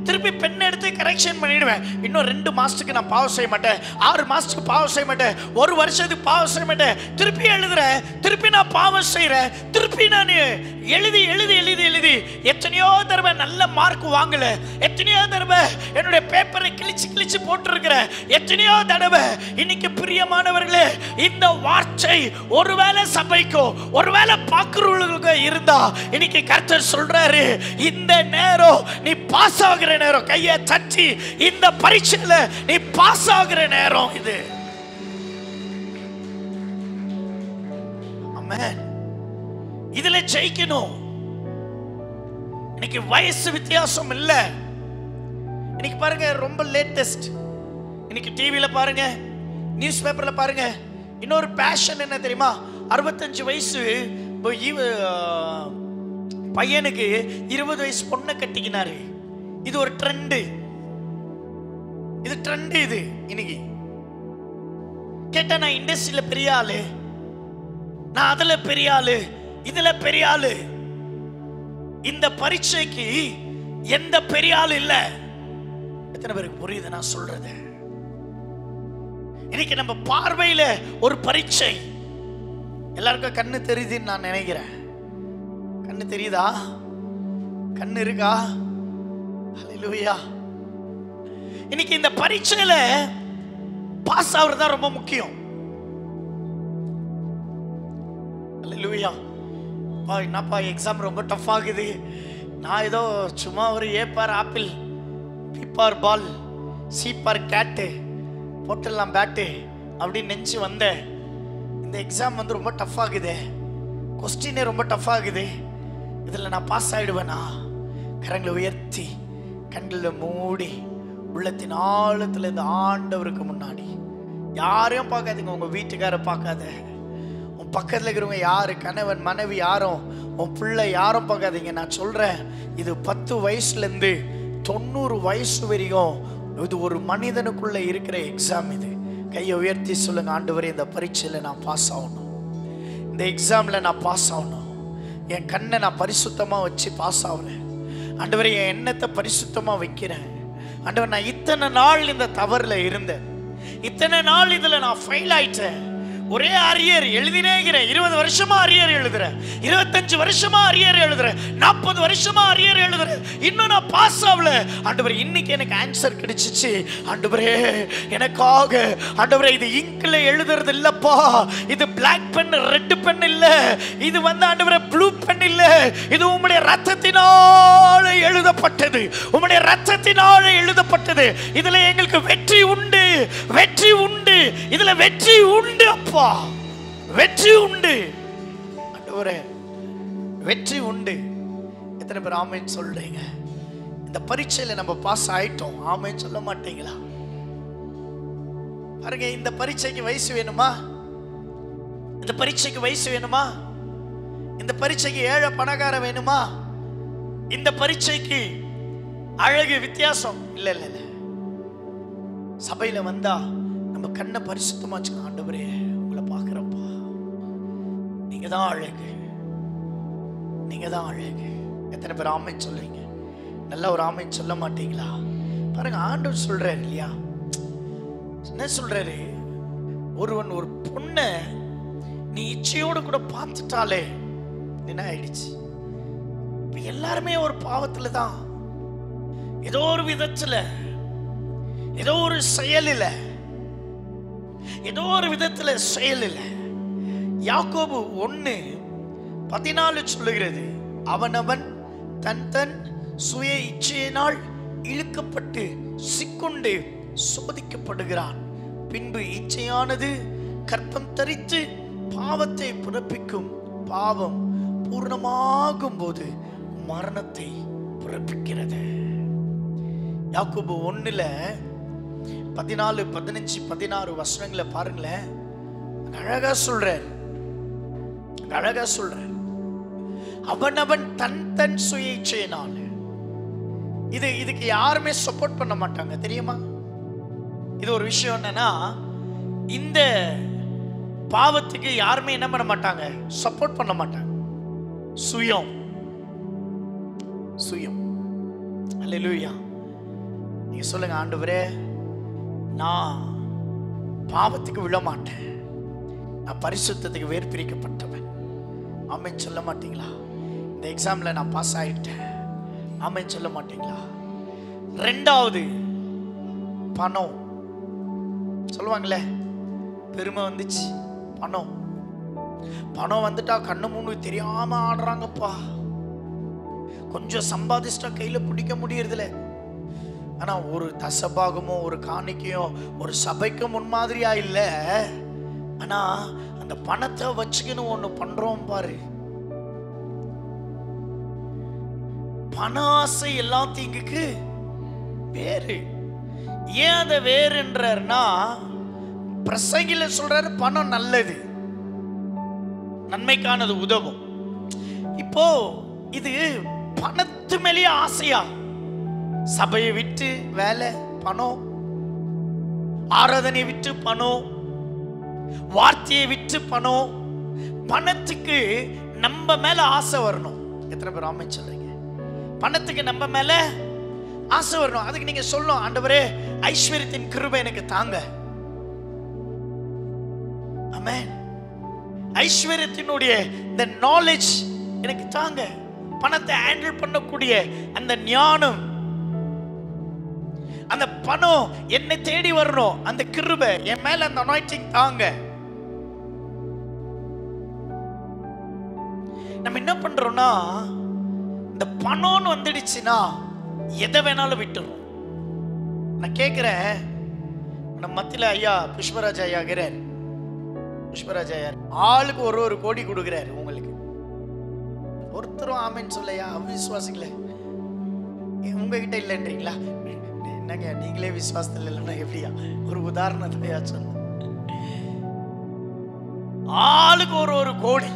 திருப்பி பெண் எடுத்து கரெக்ஷன் பண்ணிடுவேன், இன்னும் 2 மாசத்துக்கு நான் பாவம் செய்ய மாட்டேன், 6 மாசத்துக்கு பாவம் செய்ய மாட்டேன், 1 வருஷத்துக்கு பாவம் செய்ய மாட்டேன், திருப்பி எழுதுறேன், திருப்பி நான் பாவம் செய்யறேன், திருப்பி நான் எழுதி எழுதி எழுதி எழுதி எத்தனையோ தடவை நல்ல மார்க் வாங்கல, எத்தனையோ தடவை என்னுடைய பேப்பரை கிழிச்சு கிழிச்சு போட்டிருக்கிறேன், எத்தனையோ தடவை. இன்னைக்கு பிரியமானவர்களே, இந்த வார்த்தை ஒருவேளை சபைக்கோ ஒருவேளை பார்க்கிறவர்களுக்கு இருந்தா இன்னைக்கு கர்த்தர் சொல்றாரு, இந்த நேரம் நீ பாஸ் ஆகிற நேரம். கையை தட்டி, இந்த பரீட்சையில நீ பாஸ் ஆகிற நேரம் இது. ஆமென். இதுல ஜெயிக்கணும். இன்னைக்கு வயசு வித்தியாசம் இல்ல. இன்னைக்கு பாருங்க, ரொம்ப லேட்டஸ்ட். இன்னைக்கு டிவில பாருங்க, நியூஸ் பேப்பர்ல பாருங்க, இன்னொரு பேஷன் என்ன தெரியுமா? 65 வயசு பையனுக்கு 20 வயசு பொண்ணை கட்டிக்கினாரு. இது ஒரு ட்ரெண்ட், இது ட்ரெண்ட். இது இன்னைக்கு கேட்டா, நான் இண்டஸ்ட்ரியில பெரிய ஆளு, நான் அதுல பெரிய ஆளு, இதுல பெரிய ஆளு. இந்த பரீட்சைக்கு எந்த பெரிய ஆளு இல்ல. எத்தனை பேருக்கு புரியுது நான் சொல்றது? இன்னைக்கு நம்ம பார்வையில ஒரு பரீட்சை. எல்லாருக்கும் கண்ணு தெரியுதுன்னு நான் நினைக்கிறேன். கண்ணு தெரியுதா? கண்ணு இருக்கா? ஹல்லேலூயா. இன்னைக்கு இந்த பரீட்சையில பாஸ் ஆகுறது தான் ரொம்ப முக்கியம். ஹல்லேலூயா. என்னப்பா எக்ஸாம் ரொம்ப டஃப் ஆகுது, நான் ஏதோ சும்மா ஒரு ஏ பார் ஆப்பிள், பி பார் பால், சி பார் கேட்டு போட்டுடலாம் பேட்டு அப்படின்னு நினச்சி வந்தேன். இந்த எக்ஸாம் வந்து ரொம்ப டஃப் ஆகுது, கொஸ்டினே ரொம்ப டஃப் ஆகுது, இதில் நான் பாஸ் ஆகிடுவேனா? கரங்களை உயர்த்தி கண்களில் மூடி உள்ளத்தின் ஆழத்தில் இந்த ஆண்டவருக்கு முன்னாடி யாரையும் பார்க்காதீங்க. உங்கள் வீட்டுக்கார பார்க்காத, உன் பக்கத்தில் இருக்கிறவங்க யாரு, கணவன் மனைவி யாரும், உன் பிள்ளை யாரும் பார்க்காதீங்க. நான் சொல்கிறேன், இது 10 வயசுலேருந்து 90 வயசு வரையும் இது ஒரு மனிதனுக்குள்ளே இருக்கிற எக்ஸாம். இது கையை உயர்த்தி சொல்லுங்க, ஆண்டவரே இந்த பரீட்சையில் நான் பாஸ் ஆகணும், இந்த எக்ஸாமில் நான் பாஸ் ஆகணும், என் கண்ணை நான் பரிசுத்தமாக வச்சு பாஸ் ஆகிறேன், ஆண்டவரே என் எண்ணத்தை பரிசுத்தமாக வைக்கிறேன், ஆண்டவர் நான் இத்தனை நாள் இந்த தவறில் இருந்தேன், இத்தனை நாள் இதில் நான் ஃபெயில் ஆயிட்டேன், ஒரே அரியர் எழுதினே இருக்கிறேன். 20 வருஷமா அரியர் எழுதுறேன், 25 வருஷமா அரியர் எழுதுறேன், 40 வருஷமா அரியர் எழுதுறேன், இன்னும் நான் பாஸ் ஆகல. ஆண்டவரே, இன்னைக்கு எனக்கு ஆன்சர் கிடைச்சிச்சு. ஆண்டவரே, எனக்காக ஆண்டவரே, இது இங்க்ல எழுதுறது இல்லப்பா, இது பிளாக் பென் ரெட் பென் இல்ல, இது ஆண்டவரே ப்ளூ பென் இல்ல, இது உம்முடைய ரத்தத்தினால எழுதப்பட்டது, உம்முடைய ரத்தத்தினால எழுதப்பட்டது. இதுல எங்களுக்கு வெற்றி உண்டு, வெற்றி உண்டு, இதுல வெற்றி உண்டு அப்பா, வெற்றி உண்டு ஆண்டவரே, வெற்றி உண்டு. எத்தனை பேர் ஆமென் சொல்றீங்க? இந்த பரீட்சையில நம்ம பாஸ் ஆயிட்டோம், ஆமென் சொல்ல மாட்டீங்களா? பாருங்க, இந்த பரீட்சைக்கு வயசு வேணுமா? இந்த பரீட்சைக்கு வயசு வேணுமா? இந்த பரீட்சைக்கு ஏழை பணக்கார வேணுமா? இந்த பரீட்சைக்கு அழகு வித்தியாசம் இல்ல இல்ல இல்ல. சபையில வந்தா நம்ம கண்ணை பரிசுத்தமா வச்சுக்கணும். ஆண்டவரே, உங்களை பார்க்கிறப்பா, நீங்க தான் அழகு, நீங்க தான் அழகு. எத்தனை பேர் ஆமென் சொல்றீங்க? நல்ல ஒரு ஆமென் சொல்ல மாட்டீங்களா? பாருங்க, ஆண்டவர் சொல்றாரு இல்லையா, என்ன சொல்றாரு? ஒருவன் ஒரு பொண்ணை நீ இச்சையோடு கூட பார்த்துட்டாலே என்ன ஆயிடுச்சு? எல்லாருமே ஒரு பாவத்துல தான், ஏதோ ஒரு விதத்துல, ஏதோ ஒரு செயலில், ஏதோ ஒரு விதத்துல செயலில். யாக்கோபு 1:14 சொல்லுகிறது, அவனவன் தன் தன் சுய இச்சையினால் இழுக்கப்பட்டு சிக்குண்டு சோதிக்கப்படுகிறான். பின்பு இச்சையானது கற்பம் தரித்து பாவத்தை பிறப்பிக்கும். பாவம் பூர்ணமாகும் போது மரணத்தை பிறப்பிக்கிறது. யாக்கோபு 1:14, 15, 16 வசனங்களை பாருங்களேன். அழகா சொல்றார், அழகா சொல்றார், அவனவன் தன் தன் சுய இச்சையினால். இதுக்கு யாருமே சப்போர்ட் பண்ண மாட்டாங்க, தெரியுமா? இது ஒரு விஷயம் என்னன்னா, இந்த பாவத்துக்கு யாருமே என்ன பண்ண மாட்டாங்க, சப்போர்ட் பண்ண மாட்டாங்க. சுயம், சுயம். அல்லேலூயா. நீங்க சொல்லுங்க, ஆண்டவரே, நான் பாவத்துக்கு விழ மாட்டேன், நான் பரிசுத்தத்துக்கு வேறு பிரிக்கப்பட்டவன். ஆமென் சொல்ல மாட்டீங்களா? இந்த எக்ஸாம்ல நான் பாஸ் ஆயிட்டேன், ஆமென் சொல்ல மாட்டீங்களா? ரெண்டாவது, பணம். சொல்லுவாங்களே, பெருமை வந்துச்சு, பணம். பணம் வந்துட்டா கண்ணு மூணு தெரியாம ஆடுறாங்கப்பா. கொஞ்சம் சம்பாதிச்சிட்டா கையில பிடிக்க முடியறதில்ல. ஆனா ஒரு தசபாகமோ ஒரு காணிக்கையோ ஒரு சபைக்கு முன்மாதிரியா இல்ல. ஆனா அந்த பணத்தை வச்சுக்கின்னு ஒண்ணு பண்றோம் பாரு. பண ஆசை எல்லாம் தீங்குக்கு வேறு. ஏன் அந்த வேறுன்றாருன்னா, பிரசங்கில சொல்றாரு பணம் நல்லது, நன்மைக்கானது, உதவும். இப்போ இது பணத்து மேலேயே ஆசையா, சபையை விட்டு வேலை பணம், ஆராதனை விட்டு பணம், வார்த்தையை விட்டு பணம், பணத்துக்கு நம்ம மேல ஆசை வரணும். எத்தனை பேர் ஆமென் சொல்றீங்க? பணத்துக்கு நம்ம மேல ஆசை வரணும். அதுக்கு நீங்க சொல்லணும், ஆண்டவரே, ஐஸ்வர்யத்தின் கிருபை எனக்கு தாங்க. ஆமென். ஐஸ்வர்யத்தினுடைய இந்த நாலேஜ் எனக்கு தாங்க. பணத்தை ஹேண்டில் பண்ணக்கூடிய அந்த ஞானம், அந்த பணம் என்னை தேடி வரணும், அந்த கிருபை என் மேல, அந்த அனாயிண்டிங் தாங்க. நம்ம என்ன பண்றோம்னா, இந்த பணம்னு வந்துடுச்சுன்னா எதை வேணாலும் விட்டுறோம். நான் கேட்கிறேன், நம்ம மத்தியில ஐயா புஷ்பராஜ் ஐயா இருக்கிறார். புஷ்பராஜ் ஐயா ஆளுக்கு ஒரு கோடி கொடுக்கிறாரு. உங்களுக்கு ஒருத்தரும் ஆமென் சொல்லையா? அவிசுவாசிக்கல. உங்ககிட்ட இல்லைன்றீங்களா? என்னங்க நீங்களே விசுவாசத்தில் இல்லைன்னா எப்படியா? ஒரு உதாரணத்தையா சொன்ன, ஆளுக்கு ஒரு கோடி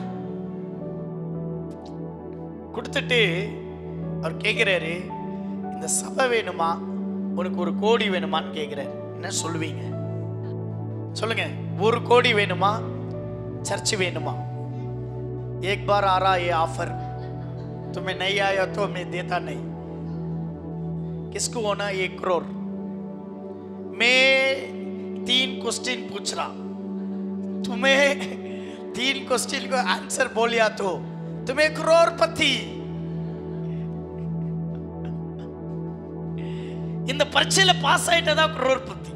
கொடுத்துட்டு அவர் கேட்கிறாரு, இந்த சபை வேணுமா, உனக்கு ஒரு கோடி வேணுமான்னு கேட்கிறாரு. என்ன சொல்லுவீங்க? சொல்லுங்க. ஒரு கோடி வேணுமா, चर्च वेनुमा? एक बार आ रहा ये ऑफर, तुम्हें नहीं आया तो मैं देता नहीं। किसको होना 1 करोड़? मैं 3 क्वेश्चन पूछ रहा, तुम्हें 3 क्वेश्चन को आंसर बोलिया तो तुम्हें करोड़पति. இந்த பரீட்சையில பாஸ் ஆயிட்டதா கரோர்பதி.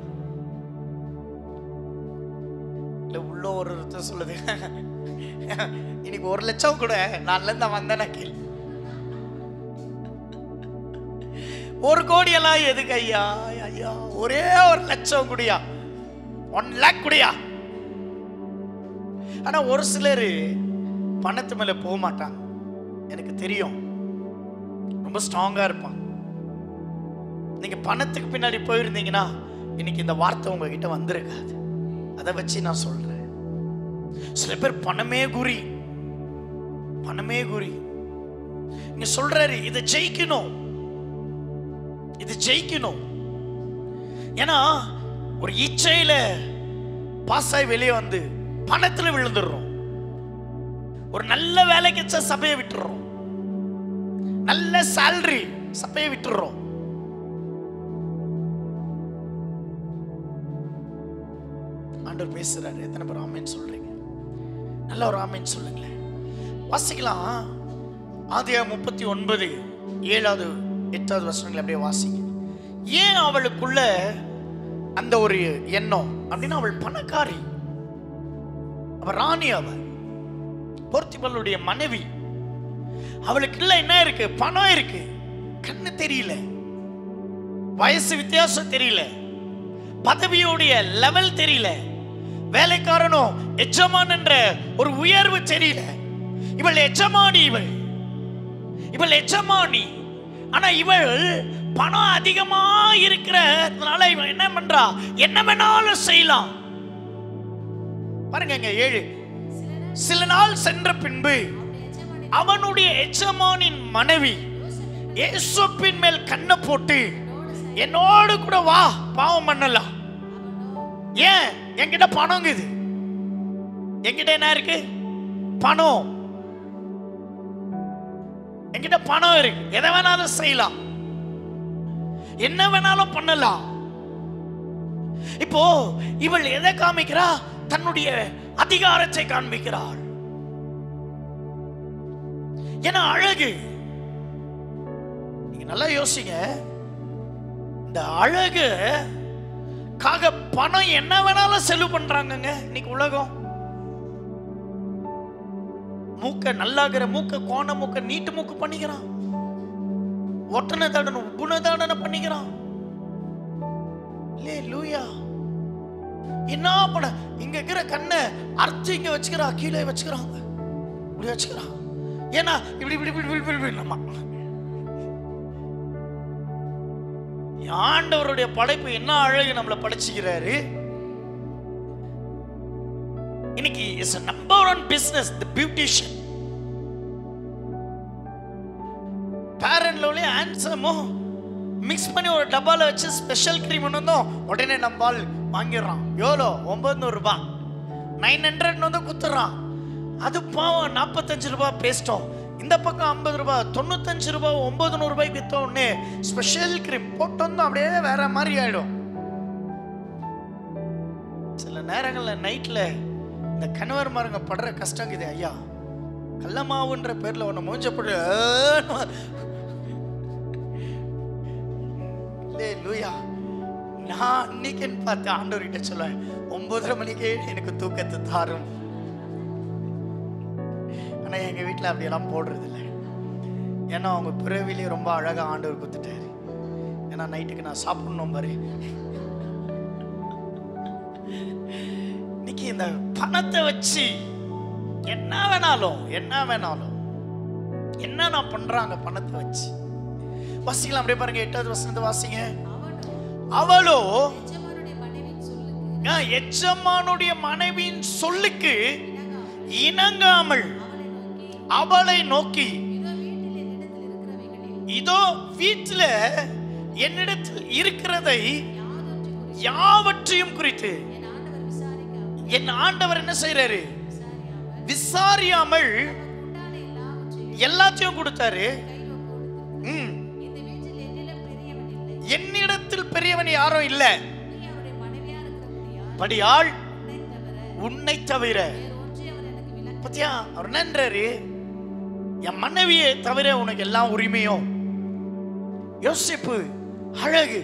இல்ல உள்ள ஒரு அர்த்தம் சொல்லுது, இன்னைக்கு 1 லட்சம் கூட நான்ல இருந்து வந்தேனா கேள். 1 கோடி எல்லாம் எதுக்கு ஐயா? ஐயா ஒரே 1 லட்சம் குடியா, 1 லேக் குடியா. ஆனா ஒரு சிலர் பணத்து மேல போக மாட்டாங்க, எனக்கு தெரியும், ரொம்ப ஸ்ட்ராங்கா இருப்பாங்க. நீங்க பணத்துக்கு பின்னாடி போயிருந்தீங்கன்னா இன்னைக்கு இந்த வார்த்தை உங்ககிட்ட வந்திருக்காது. அதை வச்சு நான் சொல்றேன். சில பேர் பணமே குறி, பணமே குறி. நீங்க சொல்றாரு இதை ஜெயிக்கணும், இது ஜெயிக்கணும். ஏன்னா ஒரு இச்சையில பாஸ் ஆகி வெளியே வந்து பணத்துல விழுந்துடுறோம். ஒரு நல்ல வேலைக்கு சபையை விட்டுறோம், நல்ல சேலரி சபையை விட்டுறோம். ஆண்டவர் பேசுறாரு. எத்தனை பேர் ஆமென் சொல்றீங்க? நல்ல ஒரு ஆமென் சொல்லுங்களேன். வாசிக்கலாம். ஆதியாகமம் 39 7வது 8வது வசனங்களை அப்படியே வாசிங்க. ஏன் அவளுக்குள்ள அந்த ஒரு எண்ணம் அப்படின்னா, அவள் பணக்காரி, அவள் ராணி, அவள் போர்த்திபலுடைய மனைவி. அவளுக்கு இல்ல என்ன இருக்கு? பணம் இருக்கு. கண்ணு தெரியல, வயசு வித்தியாசம் தெரியல, பதவியுடைய லெவல் தெரியல, வேலைக்காரனும் எஜமான் என்ற ஒரு உயர்வு தெரியல. இவள் எஜமானி, இவள் எஜமானி. ஆனா இவள் பணம் அதிகமா இருக்கிறதுனால இவன் என்ன பண்றா? என்ன வேணாலும் செய்யலாம். பாருங்க 7. சில நாள் சென்ற பின்பு அவனுடைய எஜமானின் மனைவி யோசேப்பின் மேல் கண்ணை போட்டு, என்னோடு கூட வா, பாவம் பண்ணலாம். ஏன்? என்கிட்ட பணம் இருக்குது. என்கிட்ட என்ன இருக்கு? பணம். என்கிட்ட பணம் இருக்கு, எதை வேணாலும் செய்யலாம், என்ன வேணாலும் பண்ணலாம். இப்போ இவள் எதை காமிக்கிறா? தன்னுடைய அதிகாரத்தை காண்பிக்கிறாள். ஏன்னா அழகு. நீங்க நல்லா யோசிங்க. இந்த அழகு காக பணம் என்ன வேணாலும் செலவு பண்றாங்க இன்னைக்கு உலகம். மூக்க நல்லாகிற மூக்க, கோண மூக்க, நீட்டு மூக்கு பண்ணிக்கிறான், ஒட்டனை தடனை உப்புன தடனை பண்ணிக்கிறான். லூயா. என்ன பண்ண? இங்க இருக்கிற கண்ணை அர்த்தி இங்க வச்சுக்கிறா, கீழே வச்சுக்கிறாங்க, இப்படி வச்சுக்கிறான். ஏன்னா இப்படி இப்படி இப்படி இப்படி இப்படி நம்ம ஆண்டவருடைய படைப்பு என்ன அழகு நம்மளை படைச்சுக்கிறாரு. இன்னைக்கு is number 1 business the beautician. பேரன்லோலே ஆன்சமோ மிக்ஸ் பண்ணி ஒரு டப்பால வச்சு ஸ்பெஷல் கிரீம் வந்தோம், உடனே நம்பால் வாங்கிடுறான். எவ்வளோ? 900 ரூபாய், 900 வந்து குத்துறான். அது பாவம் 45 ரூபாய் பேஸ்டும். இந்த பக்கம் 50 ரூபாய், 95 ரூபாய், 900 ரூபாய்க்கு வித்த உடனே ஸ்பெஷல் கிரீம் போட்டு வந்து அப்படியே வேற மாதிரி ஆயிடும். சில நேரங்கள்ல நைட்ல இந்த கணவர்மாருங்க படுற கஷ்டம் இது. ஐயா கள்ளமாவுன்ற பேர்ல ஒண்ணு மூஞ்சப்படு. லூயா. நான் அன்னைக்குன்னு பார்த்து ஆண்டவர்கிட்ட சொல்லுவேன், 9:30 மணிக்கே எனக்கு தூக்கத்தை தாரும். ஆனா எங்க வீட்டுல அப்படியெல்லாம் போடுறது இல்லை. ஏன்னா அவங்க பிறவிலேயே ரொம்ப அழகா ஆண்டவர் கொடுத்துட்டாரு. ஏன்னா நைட்டுக்கு நான் சாப்பிடணும் பாரு. இன்னைக்கு இந்த பணத்தை வச்சு என்ன வேணாலும் என்ன நான் பண்றாங்க பணத்தை வச்சு. வாசிக்கலாம் அப்படியே பாருங்க. 8வது வசனத்தை வாசிங்க. அவளோ எஜமானுடைய மனைவியின் சொல்லுக்கு இணங்காமல் அவளை நோக்கி, இதோ வீட்டில் என்னிடத்தில் இருக்கிறதை யாவற்றையும் குறித்து என் ஆண்டவர் என்ன செய்யறாரு? விசாரியாமல் எல்லாத்தையும் கொடுத்தாரு. என்னிடத்தில் பெரியவன் யாரும் இல்லை. படியால் உன்னை தவிர. பத்தியா அவர் என்னன்றாரு? என் மனைவியை தவிர உனக்கு எல்லாம் உரிமையும். யோசிப்பு அழகு.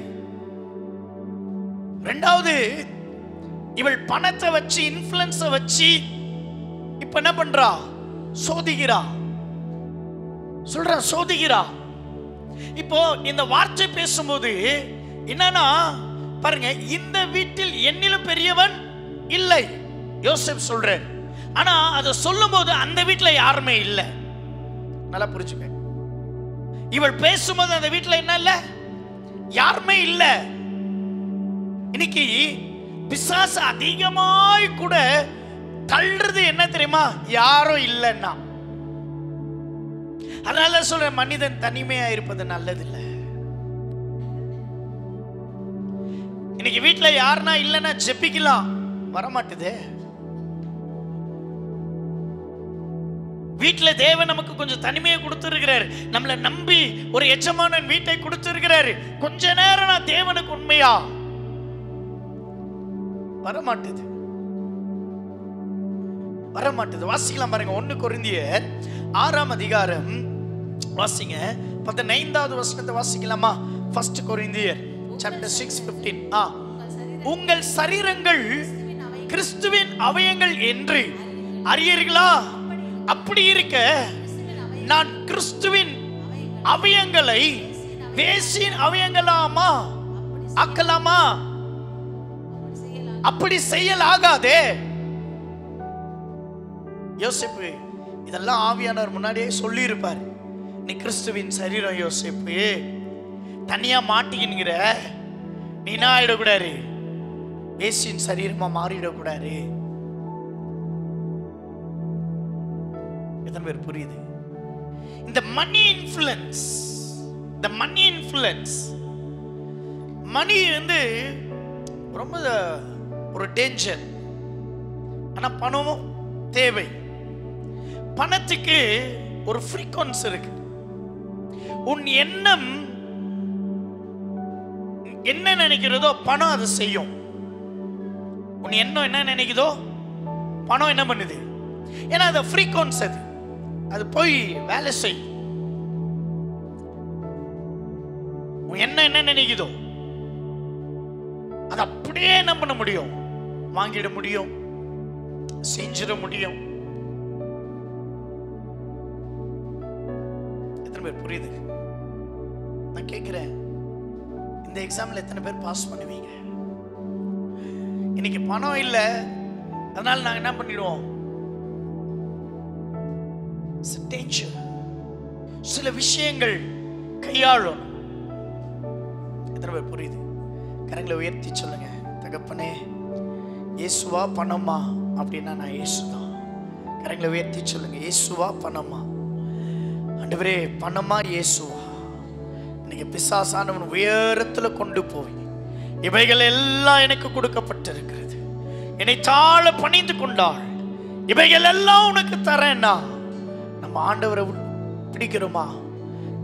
ரெண்டாவது, இவள் பணத்தை வச்சு, இன்ஃப்ளூயன்ஸ வச்சு இப்ப என்ன பண்றா? சோதிக்கிறா. சொல்ற சோதிக்கிறா. இப்போ இந்த வார்த்தை பேசும்போது என்னன்னா பாருங்க, இந்த வீட்டில் என்னிலும் பெரியவன் இல்லை யோசேப் சொல்ற. ஆனா அதை சொல்லும் போது அந்த வீட்டுல யாருமே இல்லை. நல்லா புரிஞ்சுக்க. இவள் பேசும்போது அந்த வீட்டுல என்ன இல்ல? யாருமே இல்ல. இன்னைக்கு பிசாசு அதிகமாய் கூட தள்ளுறது என்ன தெரியுமா? யாரும் இல்லைன்னா. அதனால சொல்ற, மனிதன் தனிமையா இருப்பது நல்லதில்லை. இன்னைக்கு வீட்டுல யாருன்னா இல்லைன்னா ஜெபிக்கலாம், வரமாட்டுதே. வீட்டுல தேவன் நமக்கு கொஞ்சம் தனிமையை கொடுத்திருக்கிறார். நம்மளை நம்பி ஒரு எஜமானன் வீட்டை கொடுத்திருக்கிறாரு. கொஞ்ச நேரம் நான் தேவனுக்கு உண்மையா? வரமாட்டுது, வரமாட்டுது. வாசிக்கலாம் பாருங்க, 1 கொரிந்தியர் 6ஆம் அதிகாரம் வாசிங்க, 15வது வசனத்தை வாசிக்கலாமா? 1 கொரிந்தியர் chapter 6:15. உங்கள் சரீரங்கள் கிறிஸ்துவின் அவயங்கள் என்று அறியீர்களா? அப்படி இருக்க நான் கிறிஸ்துவின் அவயங்களை வேசியின் அவயங்களாமா ஆக்கலாமா? அப்படி செய்யலாகாதே. யோசேப்பு இதெல்லாம் ஆவியானவர் முன்னாடியே சொல்லி இருப்பார். நீ கிறிஸ்துவின் சரீரம் யோசேப்பு, தனியா மாட்டிக்கிற நீ என்ன ஆயிடக்கூடாது? வேசியின் சரீரமா மாறிடக்கூடாது. எத்தனை பேர் புரியுது? இந்த மணி இன்ஃப்ளூயன்ஸ், இந்த மணி இன்ஃப்ளூயன்ஸ், மணி வந்து ரொம்ப ஒரு டேஞ்சர். ஆனா பணமும் தேவை. பணத்துக்கு ஒரு ஃப்ரீக்வன்சி இருக்கு. உன் எண்ணம் என்ன நினைக்கிறதோ பணம் அதை செய்யும். உன் எண்ணம் என்ன நினைக்குதோ பணம் என்ன பண்ணுது? ஏன்னா அது ஃப்ரீக்வன்சி, அது போய் வேலை செய்யும். உன் எண்ணம் என்ன நினைக்குதோ அது அப்படியே என்ன பண்ண முடியும்? வாங்கிட முடியும், செஞ்சிட முடியும். எத்தனை பேர் புரியுது? நான் கேட்கிறேன், இந்த எக்ஸாம்ல எத்தனை பேர் பாஸ் பண்ணுவீங்க? இன்னைக்கு பணம் இல்லை, அதனால நாங்க என்ன பண்ணிடுவோம்? சில விஷயங்கள் கையாளும். எத்தனை பேர் புரியுது? கரங்களை உயர்த்தி சொல்லுங்க, தகப்பனே இயேசுவா பணமா? அப்படின்னா நான் இயேசுதான். கரங்களை உயர்த்தி சொல்லுங்க, இயேசுவா பணமா? ஆண்டவரே பணமா இயேசுவா? இன்னைக்கு பிசாசானவன் உயரத்துல கொண்டு போய் இவைகள் எல்லாம் எனக்கு கொடுக்கப்பட்டிருக்கிறது, என்னை தாழ பணிந்து கொண்டாள், இவைகள் எல்லாம் உனக்கு தரேன்னா நம்ம ஆண்டவரை பிடிக்கிறோமா?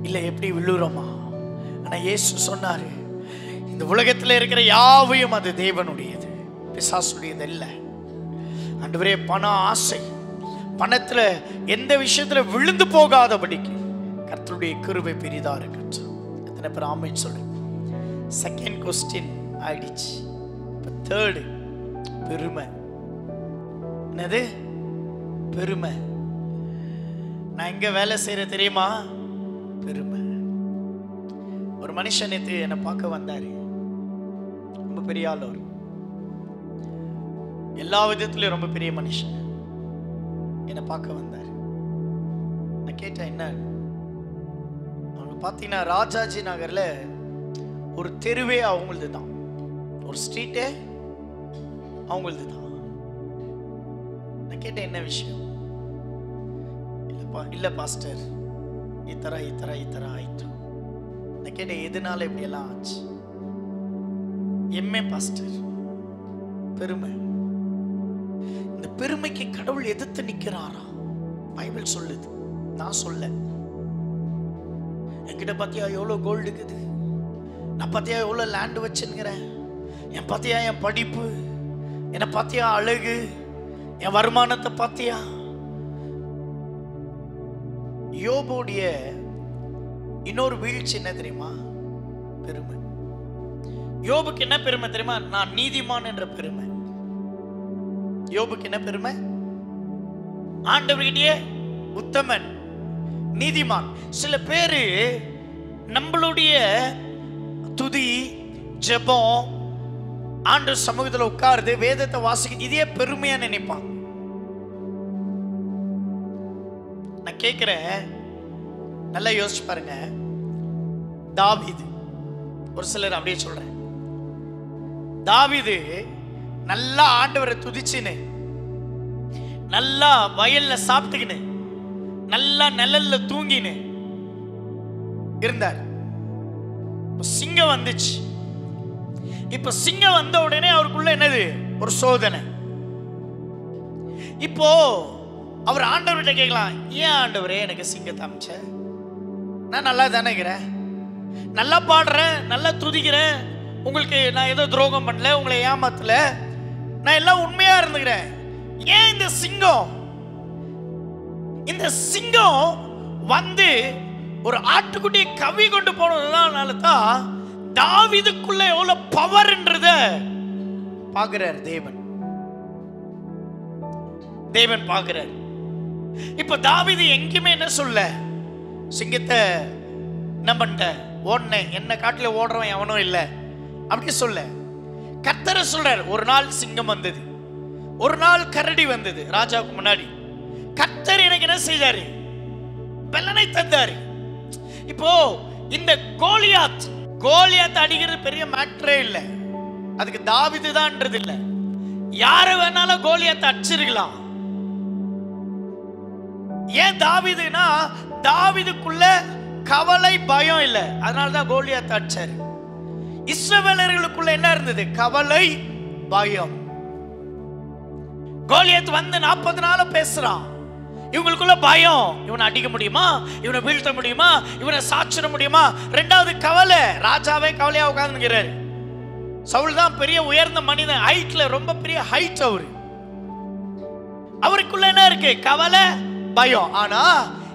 இல்லை எப்படி விழுறோமா? ஆனா இயேசு சொன்னாரு, இந்த உலகத்தில் இருக்கிற யாவையும் அது தேவனுடையது, பிசாசுடையது இல்லை. ஆண்டவரே பண ஆசை, பணத்துல எந்த விஷயத்துல விழுந்து போகாதபடிக்கு கர்த்தருடைய கிருபை பெரிதா இருக்கட்டும். எத்தனை பேர் ஆமென் சொல்லுங்க? செகண்ட் கொஸ்டின் ஆயிடுச்சு. இப்போ தேர்டு, பெருமை. என்னது பெருமை? நான் எங்க வேலை செய்யற தெரியுமா? பெருமை. ஒரு மனுஷன் நேற்று என்னை பார்க்க வந்தாரு, ரொம்ப பெரிய ஆள், அவர் எல்லா விதத்திலும் ரொம்ப பெரிய மனுஷன். என்னை பார்க்க வந்தார். நான் கேட்டேன் என்ன? அவங்க பார்த்தீங்கன்னா ராஜாஜி நகர்ல ஒரு தெருவே அவங்களது தான், ஒரு ஸ்ட்ரீட்டே அவங்களது தான். நான் கேட்டேன் என்ன விஷயம்? இல்ல பாஸ்டர், இத்தர ஆயிட்டோம். நான் கேட்டேன் எதனால இப்படி எல்லாம் ஆச்சு? எம்ஏ பாஸ்டர், பெருமை. இந்த பெருமைக்கு கடவுள் எதிர்த்து நிக்கிறாரா? பைபிள் சொல்லுது, நான் சொல்ல. என்கிட்ட பாத்தியா எவ்வளவு கோல்டு இருக்குது, நான் பாத்தியா எவ்வளவு லேண்ட் வச்சுங்கிறேன், என் பாத்தியா என் படிப்பு, என்னை பாத்தியா அழகு, என் வருமானத்தை பார்த்தியா? யோபுடைய இன்னொரு வீழ்ச்சி என்ன தெரியுமா? பெருமை. யோபுக்கு என்ன பெருமை தெரியுமா? நான் நீதிமான் என்ற பெருமை. யோபுக்கு என்ன பெருமை? ஆண்டவருடைய உத்தமன், நீதிமான். சில பேரு நம்மளுடைய துதி, ஜெபம், ஆண்டவர் சமூகத்தில் உட்காருது, வேதத்தை வாசிக்க, இதே பெருமையா நினைப்பாங்க. நான் கேட்கிறேன், நல்லா யோசிச்சு பாருங்க. தாவீது, ஒரு சிலர் அப்படியே சொல்றேன், தாவீது நல்லா ஆண்டவரை துதிச்சுன்னு, நல்லா வயல்ல சாப்பிட்டுக்கின்னு, நல்லா நிழல்ல தூங்கின்னு இருந்தார். சிங்கம் வந்துச்சு. இப்ப சிங்கம் வந்த உடனே அவருக்குள்ள என்னது? ஒரு சோதனை. இப்போ அவர் ஆண்டவர்கிட்ட கேட்கலாம், ஏன் ஆண்டவரே எனக்கு சிங்கத்தை அமைச்ச? நான் நல்லா தானே இருக்கிறேன், நல்லா பாடுறேன், நல்லா துதிக்கிறேன், உங்களுக்கு நான் ஏதோ துரோகம் பண்ணல, உங்களை ஏமாத்தல, நான் எல்லாம் உண்மையா இருந்துக்கிறேன். ஏன் இந்த சிங்கம்? இந்த சிங்கம் வந்து ஒரு ஆட்டுக்குட்டியை கவி கொண்டு போனதுனால தான் தாவீதுக்குள்ள எவ்வளவு பவர்ன்றத பாக்குறார் தேவன். தேவன் பாக்குறார். இப்ப தாவீது எங்கேயுமே என்ன சொல்ல, சிங்கத்தை என்ன பண்ணிட்ட, ஓடுன, என்ன காட்டுல ஓடுறவன் எவனும் இல்லை அப்படி சொல்ல. கர்த்தரை சொல்றார், ஒரு நாள் சிங்கம் வந்தது, ஒரு நாள் கரடி வந்தது ராஜாவுக்கு முன்னாடி. கர்த்தர் எனக்கு என்ன செய்தாரு? பலனை தந்தாரு. இப்போ இந்த கோலியாத் அடிக்கிறது பெரிய மேட்டரே இல்லை. அதுக்கு தாவீது தான்ன்றது இல்லை, யார வேணாலும் கோலியாத் அடிச்சிருக்கலாம். ஏன் தாவீதுனா, தாவீதுக்குள்ள கவலை, பயம் இல்லை, அதனாலதான் கோலியாத் அடிச்சாரு. இஸ்ரவேலர்களுக்குள்ள என்ன இருந்தது? கவலை, பயம். கோலியாத் வந்து 40 நாள் பேசுறான், இவங்களுக்குள்ள பயம். இவனை அடிக்க முடியுமா? இவனை வீழ்த்த முடியுமா? இவனை சாச்சிட முடியுமா? ரெண்டாவது கவலை. ராஜாவே கவலையா உட்கார்ந்துக்கிறாரு. சவுல் தான் பெரிய உயர்ந்த மனிதன், ஹைட்ல ரொம்ப பெரிய ஹைட் அவரு. அவருக்குள்ள என்ன இருக்கு? கவலை, பயம். ஆனா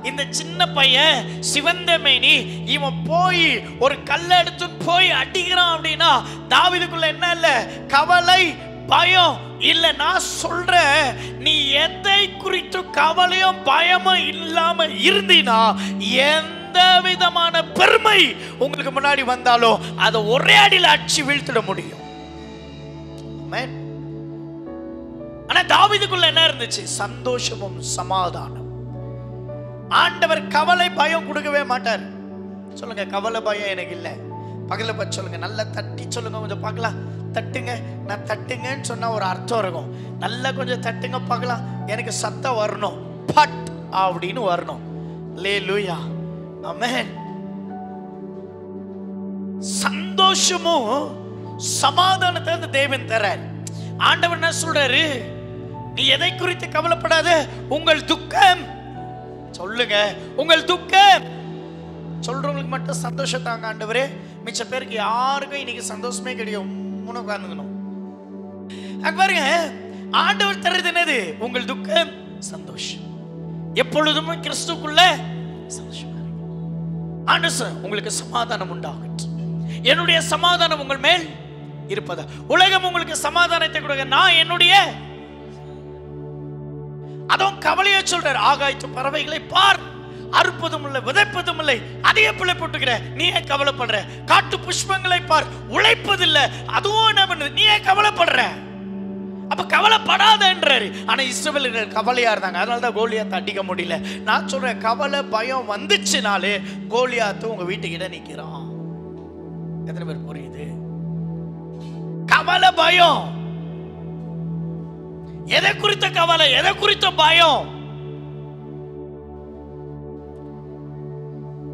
இந்த சின்ன பையன் சிவந்த மேனி, இவன் போய் ஒரு கல்லை எடுத்து போய் அடிக்கிறான் அப்படின்னா தாவீதுக்குள்ள என்ன இல்ல? கவலை, பயம் இல்ல. நான் சொல்றேன், நீ எதை குறித்து கவலையும் பயமும் இல்லாம இருந்தீனா, எந்த விதமான பெருமை உங்களுக்கு முன்னாடி வந்தாலும் அதை ஒரே அடியில் அடிச்சு வீழ்த்திட முடியும். ஆனா தாவீதுக்குள்ள என்ன இருந்துச்சு? சந்தோஷமும் சமாதானம். ஆண்டவர் கவலை, பயம் கொடுக்கவே மாட்டார். சொல்லுங்க, கவலை, பயம் எனக்கு இல்லை. பக்கத்துல பார்த்து சொல்லுங்க, நல்லா தட்டி சொல்லுங்க, கொஞ்சம் பார்க்கலாம். தட்டுங்க. நான் தட்டுங்கன்னு சொன்னா ஒரு அர்த்தம் இருக்கும். நல்லா கொஞ்சம் தட்டுங்க பார்க்கலாம், எனக்கு சத்தம் வரணும், பட் அப்படின்னு வரணும். அல்லேலூயா, ஆமென். சந்தோஷமும் சமாதானத்தை அந்த தேவன் தரார். ஆண்டவர் என்ன சொல்றாரு? நீ எதை குறித்து கவலைப்படாத, உங்கள் துக்கம் சொல்லுங்க, உங்கள் துக்கம் சொல்றவங்களுக்கு மட்டும் சந்தோஷம் தாங்க ஆண்டவரே. மிச்ச பேருக்கு யாருக்கும் இன்னைக்கு சந்தோஷமே கிடையாது. உட்கார்ந்துக்கணும். பாருங்க, ஆண்டவர் தருது என்னது? உங்கள் துக்கம் சந்தோஷம். எப்பொழுதுமே கிறிஸ்துக்குள்ள சந்தோஷமா இருக்கு. ஆண்டவர் உங்களுக்கு சமாதானம் உண்டாகட்டும், என்னுடைய சமாதானம் உங்கள் மேல் இருப்பதா. உலகம் உங்களுக்கு சமாதானத்தை கொடுக்க, நான் என்னுடைய. அதுவும் கவலையை சொல்றார். ஆகாயத்து பறவைகளை பார், அறுப்பதும் இல்லை, விதைப்பதும் இல்லை, அதையே பிள்ளை போட்டுக்கிற, நீ ஏன் கவலைப்படுற? காட்டு புஷ்பங்களை பார், உழைப்பதில்லை, அதுவும் என்ன பண்ணுது, நீ ஏன் கவலைப்படுற? அப்ப கவலைப்படாதன்றாரு. ஆனா இஸ்ரவேலர்கள் கவலையா இருந்தாங்க, அதனாலதான் கோலியாத்தை அடிக்க முடியல. நான் சொல்றேன், கவலை, பயம் வந்துச்சுனாலே கோலியாத்து உங்க வீட்டுக்கிட்ட நிக்கிறான். எத்தனை பேர் புரியுது? கவலை, பயம். எதை குறித்த கவலை, எதை குறித்த பயம்?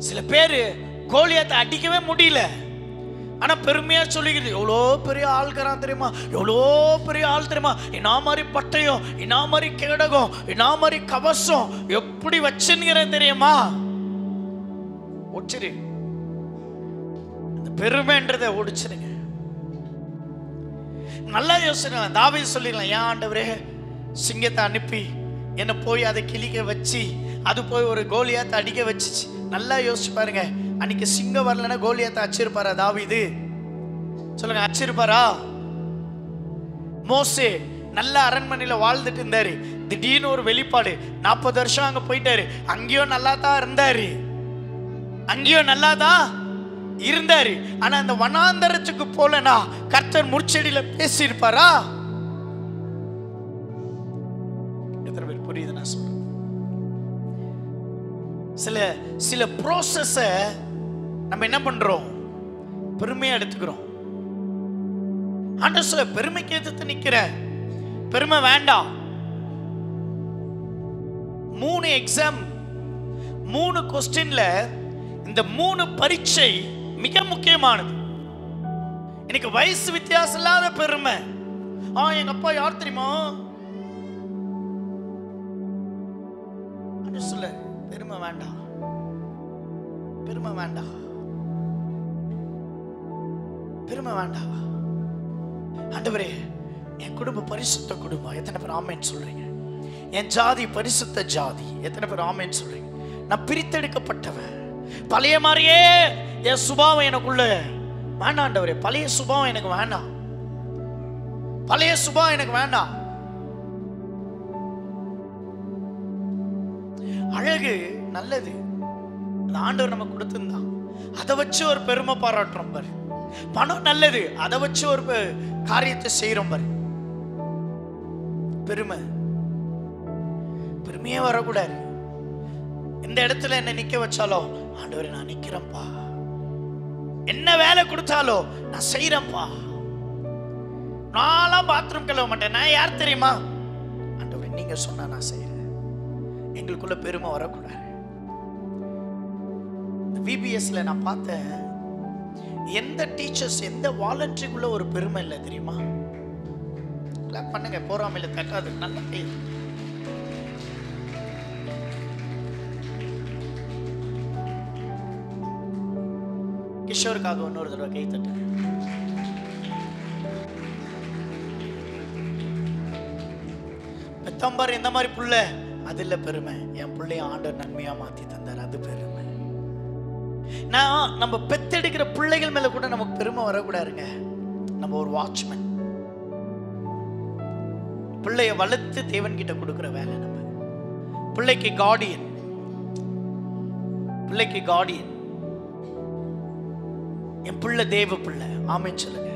சில பேரு கோலியாத்தை அடிக்கவே முடியல, ஆனா பெருமையா சொல்லிக்கிறது, எவ்வளோ பெரிய ஆள்கிறான் தெரியுமா, எவ்வளோ பெரிய ஆள் தெரியுமா, என்ன மாதிரி பட்டயம், என்ன மாதிரி கேடகம், என்ன மாதிரி கவசம், எப்படி வச்சுங்கிறேன் தெரியுமா? ஒடிச்சிரு, அந்த பெருமைன்றதை ஒடிச்சிருங்க. நல்லா யோசனை. தாவீது சொல்லிடலாம், ஏன் ஆண்டவரே சிங்கத்தை அனுப்பி என்னை போய் அதை கிளிக்க வச்சு அது போய் ஒரு கோலியாத்தை அடிக்க வச்சுச்சு. நல்லா யோசிச்சு பாருங்க, அன்னைக்கு சிங்கம் வரலன்னா கோலியாத்தை அச்சிருப்பாரா தாவீது? சொல்லுங்க, அச்சிருப்பாரா? மோசே நல்ல அரண்மனையில வாழ்ந்துட்டு இருந்தாரு, திடீர்னு ஒரு வெளிப்பாடு, 40 வருஷம் அங்க போயிட்டாரு. அங்கேயும் நல்லா தான் இருந்தாரு, அங்கேயும் நல்லா தான் இருந்தாரு. ஆனா அந்த வனாந்தரத்துக்கு போலனா கர்த்தர் முட்செடியில பேசியிருப்பாரா? எத்தனை பேர் புரியுது நான் சொல்றேன்? சில ப்ராசஸ நம்ம என்ன பண்றோம்? பெருமையா எடுத்துக்கிறோம். ஆண்டவர் சொல்ல, பெருமைக்கு எதிர்த்து நிக்கிற, பெருமை வேண்டாம். 3 எக்ஸாம், 3 கொஸ்டின்ல இந்த 3 பரீட்சை மிக முக்கியமானது. எனக்கு வயசு வித்தியாசம் இல்லாத பெருமை. எங்க அப்பா யார் தெரியுமா? சொல்ல, பெருமை வேண்டாம், பெருமை வேண்டாம், பெருமை வேண்டாம். ஆண்டவரே, என் குடும்பம் பரிசுத்த குடும்பம். எத்தனை பேர் ஆமென் சொல்றீங்க? என் ஜாதி பரிசுத்த ஜாதி. எத்தனை பேர் ஆமென் சொல்றீங்க? நான் பிரித்தெடுக்கப்பட்டவன். பழைய மாதிரியே என் சுபாவம் எனக்குள்ள வேண்டாம் ஆண்டவரே. பழைய சுபாவம் எனக்கு வேண்டாம், பழைய சுபாவம் எனக்கு வேண்டாம். அழகு நல்லது, அந்த ஆண்டவர் நம்ம கொடுத்திருந்தான், அதை வச்சு ஒரு பெருமை பாராட்டுறோம் பாரு. பணம் நல்லது, அதை வச்சு ஒரு காரியத்தை செய்யறோம் பாரு. பெருமை, பெருமையே வரக்கூடாது. எந்த இடத்துல என்ன நிக்க வச்சாலோ, ஆண்டவரே நான் நிக்கிறேன்ப்பா, என்ன வேலை கொடுத்தாலோ நான் செய்யறேன்ப்பா. நான்லாம் பாத்ரூம் கழுவ மாட்டேன், நான் யார் தெரியுமா? ஆண்டவரே நீங்க சொன்னா நான் செய்யறேன். எங்களுக்குள்ள பெருமை வரக்கூடாது. VBSல நான் பார்த்தேன், எந்த டீச்சர்ஸ் எந்த வாலண்டரிக்குள்ள ஒரு பெருமை இல்லை தெரியுமா? கிளாப் பண்ணுங்க, போறாமையில தட்டாது. நல்ல பேர். கிஷோருக்காக இன்னொரு தடவை கை தட்டு. பெத்தம்பார் இந்த மாதிரி புள்ள, அது இல்ல பெருமை. என் பிள்ளைய ஆண்டவர் நன்மையா மாத்தி தந்தார், அது பெருமை. நம்ம பெத்தெடுக்கிற பிள்ளைகள் மேல கூட நமக்கு பெருமை வரக்கூடாதுங்க. நம்ம ஒரு வாட்ச்மேன், பிள்ளைய வளர்த்து தேவன் கிட்ட கொடுக்கிற வேலை நம்ம. பிள்ளைக்கு கார்டியன், பிள்ளைக்கு கார்டியன். என் பிள்ளை தேவ பிள்ளை, ஆமென் சொல்லுங்க.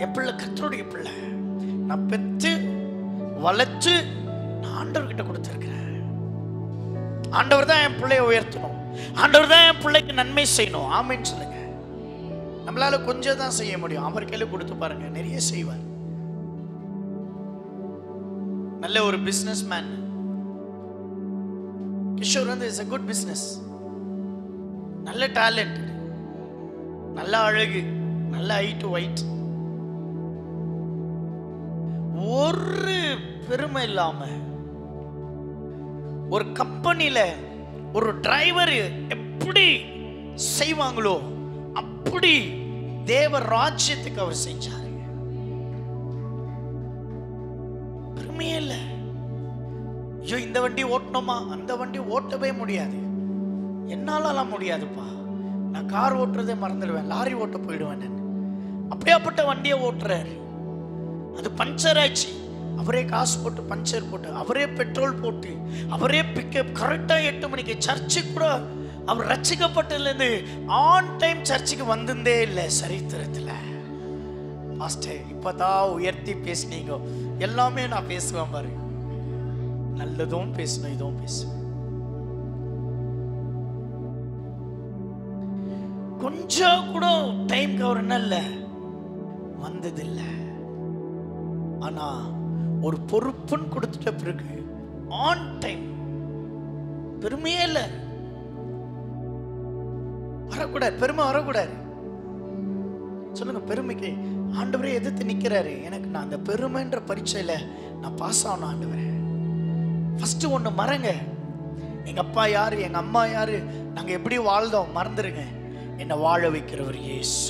என் பிள்ளை கர்த்தருடைய பிள்ளை, நான் பெத்து வளர்த்து நான் ஆண்டவர் கிட்ட கொடுத்திருக்கிறேன். ஆண்டவர் தான் என் பிள்ளைய உயர்த்தணும், ஆண்டவர் தான் என் பிள்ளைக்கு நன்மை செய்யணும். ஆமென் சொல்லுங்க. நம்மளால கொஞ்சம் தான் செய்ய முடியும், அவர் கையில கொடுத்து பாருங்க, நிறைய செய்வார். நல்ல ஒரு பிசினஸ் மேன் கிஷோர் வந்து இஸ் a good business. நல்ல டேலண்ட், நல்ல அழகு, நல்ல ஹைட் ஒயிட், ஒரு பெருமை இல்லாம ஒரு கம்பெனியில ஒரு டிரைவர் எப்படி செய்வாங்களோ அப்படி தேவ ராஜ்யத்துக்கு அவர் செஞ்சார். பெருமையே இல்ல. ஐயோ இந்த வண்டி ஓட்டணுமா, அந்த வண்டி ஓட்டவே முடியாது, என்னாலலாம் முடியாதுப்பா, நான் கார் ஓட்டுறதே மறந்துடுவேன், லாரி ஓட்ட போயிடுவேன் நான். அப்படியாப்பட்ட வண்டியை ஓட்டுறாரு. அது பஞ்சர் ஆச்சு, அவரே காசு போட்டு பஞ்சர் போட்டு, அவரே பெட்ரோல் போட்டு, அவரே பிக்கப். கரெக்டா 8 மணிக்கு சர்ச்சுக்கு கூட அவர் ரட்சிக்கப்பட்டதுலேருந்து ஆன் டைம் சர்ச்சுக்கு வந்ததே இல்லை சரித்திரத்தில். பாஸ்டர் இப்பதான் உயர்த்தி பேசினீங்க, எல்லாமே நான் பேசுவேன் பாரு, நல்லதும் பேசணும் இதுவும் பேசுவேன். கொஞ்சம் கூட டைம்க்கு அவர் என்ன இல்லை வந்ததில்லை. ஆனா ஒரு பொறுப்புன்னு கொடுத்துட்ட பிறகு ஆன் டைம். பெருமையே இல்லை, வரக்கூடாது, பெருமை வரக்கூடாது. சொல்லுங்க, பெருமைக்கு ஆண்டவரே எதிர்த்து நிக்கிறாரு. எனக்கு நான் அந்த பெருமைன்ற பரீட்சையில நான் பாஸ் ஆகணும் ஆண்டவரே. ஃபர்ஸ்ட் ஒண்ணு மறங்க, எங்க அப்பா யாரு, எங்க அம்மா யாரு, நாங்க எப்படி வாழ்ந்தோம் மறந்துருங்க. என்னை வாழ வைக்கிறவர் இயேசு.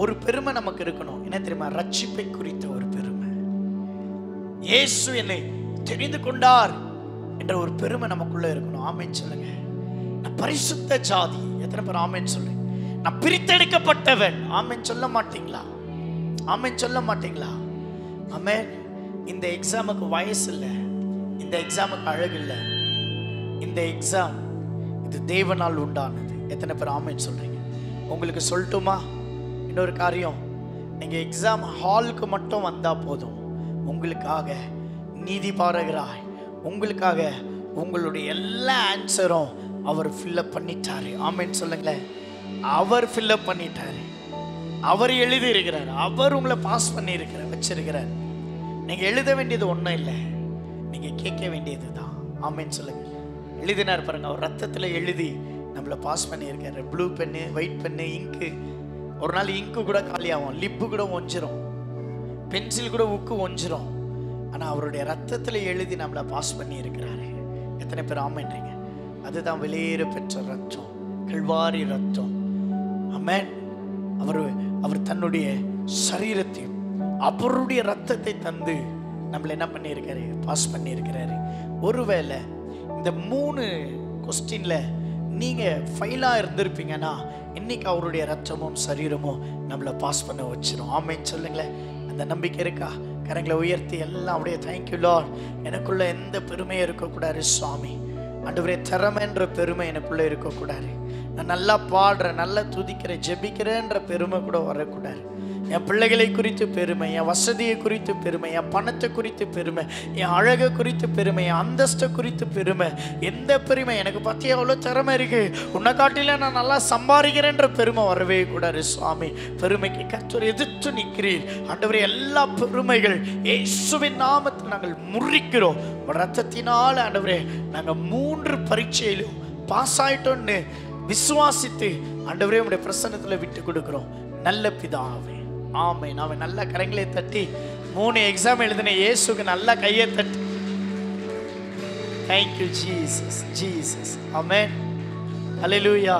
ஒரு பெருமை நமக்கு இருக்கணும், என்ன தெரியுமா? ரட்சிப்பை குறித்த ஒரு பெருமை. இயேசு என்னை தெரிந்து கொண்டார் என்ற ஒரு பெருமை நமக்குள்ள இருக்கணும். ஆமென் சொல்லுங்க. நான் பரிசுத்த ஜாதி. எத்தனை பேர் ஆமென் சொல்லுங்க? நான் பிரித்தெடுக்கப்பட்டவன். ஆமென் சொல்ல மாட்டீங்களா? ஆமென் சொல்ல மாட்டீங்களா? ஆமென். இந்த எக்ஸாமுக்கு வயசு இல்லை, இந்த எக்ஸாமுக்கு அழகு இல்லை, இந்த எக்ஸாம் இது தேவனால் உண்டானது. எத்தனை பேர் ஆமென் சொல்றீங்க? உங்களுக்கு சொல்லட்டுமா இன்னொரு காரியம்? நீங்க எக்ஸாம் ஹாலுக்கு மட்டும் வந்தா போதும், உங்களுக்காக நீதிபாரகராய் உங்களுக்காக உங்களுடைய எல்லா ஆன்சரும் அவர் ஃபில்அப் பண்ணிட்டாரு. ஆமென் சொல்லுங்களேன். அவர் ஃபில்அப் பண்ணிட்டாரு, அவர் எழுதி இருக்கிறார், அவர் உங்களை பாஸ் பண்ணி இருக்கிறார், வச்சிருக்கிறார். நீங்க எழுத வேண்டியது ஒன்றும் இல்லை, நீங்க கேட்க வேண்டியது தான். ஆமென் சொல்லுங்க. எழுதினார் பாருங்க, அவர் ரத்தத்தில் எழுதி நம்மளை பாஸ் பண்ணியிருக்காரு. ப்ளூ பென்னு, ஒயிட் பென்னு, இங்கு. ஒரு நாள் இங்கு கூட காலியாகும், லிப்பு கூட ஒஞ்சிரும், பென்சில் கூட உக்கு ஒஞ்சிரும். ஆனால் அவருடைய ரத்தத்தில் எழுதி நம்மளை பாஸ் பண்ணி இருக்கிறாரு. எத்தனை பேர் ஆமென்றீங்க? அதுதான் வெளியேற பெற்ற ரத்தம், கல்வாரி ரத்தம். ஆமென். அவர் தன்னுடைய சரீரத்தையும் அவருடைய ரத்தத்தை தந்து நம்மளை என்ன பண்ணியிருக்காரு? பாஸ் பண்ணியிருக்கிறாரு. ஒருவேளை இந்த 3 கொஸ்டின்ல நீங்க ஃபெயிலா இருந்திருப்பீங்கன்னா இன்னைக்கு அவருடைய ரத்தமும் சரீரமும் நம்மளை பாஸ் பண்ண வச்சிடும். ஆமென் சொல்லுங்களேன். அந்த நம்பிக்கை இருக்கா? கரங்களை உயர்த்தி எல்லாம் அப்படியே தேங்க்யூ லார்ட். எனக்குள்ள எந்த பெருமையும் இருக்கக்கூடாது சுவாமி. ஆண்டவரே, திறமைன்ற பெருமை எனக்குள்ள இருக்கக்கூடாது. நான் நல்லா பாடுறேன், நல்லா துதிக்கிறேன், ஜெபிக்கிறேன்ற பெருமை கூட வரக்கூடாது. என் பிள்ளைகளை குறித்து பெருமை, என் வசதியை குறித்து பெருமை, என் பணத்தை குறித்து பெருமை, என் அழகை குறித்து பெருமை, என் அந்தஸ்தை குறித்து பெருமை, எந்த பெருமை எனக்கு பற்றி எவ்வளோ திறமை இருக்கு, உன்னை காட்டில நான் நல்லா சம்பாதிக்கிறேன்ற பெருமை வரவே கூடாது சுவாமி. பெருமைக்கு கர்த்தர் எதிர்த்து நிற்கிறீர் ஆண்டவரே. எல்லா பெருமைகள் இயேசுவின் நாமத்தில் நாங்கள் முறிக்கிறோம். ரத்தத்தினால் ஆண்டவரே நாங்கள் 3 பரீட்சையிலும் பாஸ் ஆயிட்டோன்னு விசுவாசித்து ஆண்டவரே உடைய பிரசன்னத்தில் விட்டு கொடுக்கிறோம். நல்ல பிதாவே, ஆமென். அவன் நல்ல கரங்களை தட்டி 3 எக்ஸாம் எழுதின இயேசுக்கு நல்ல கையை தட்டி தேங்க்யூ ஜீசஸ், ஜீசஸ். ஆமென். ஹல்லேலூயா.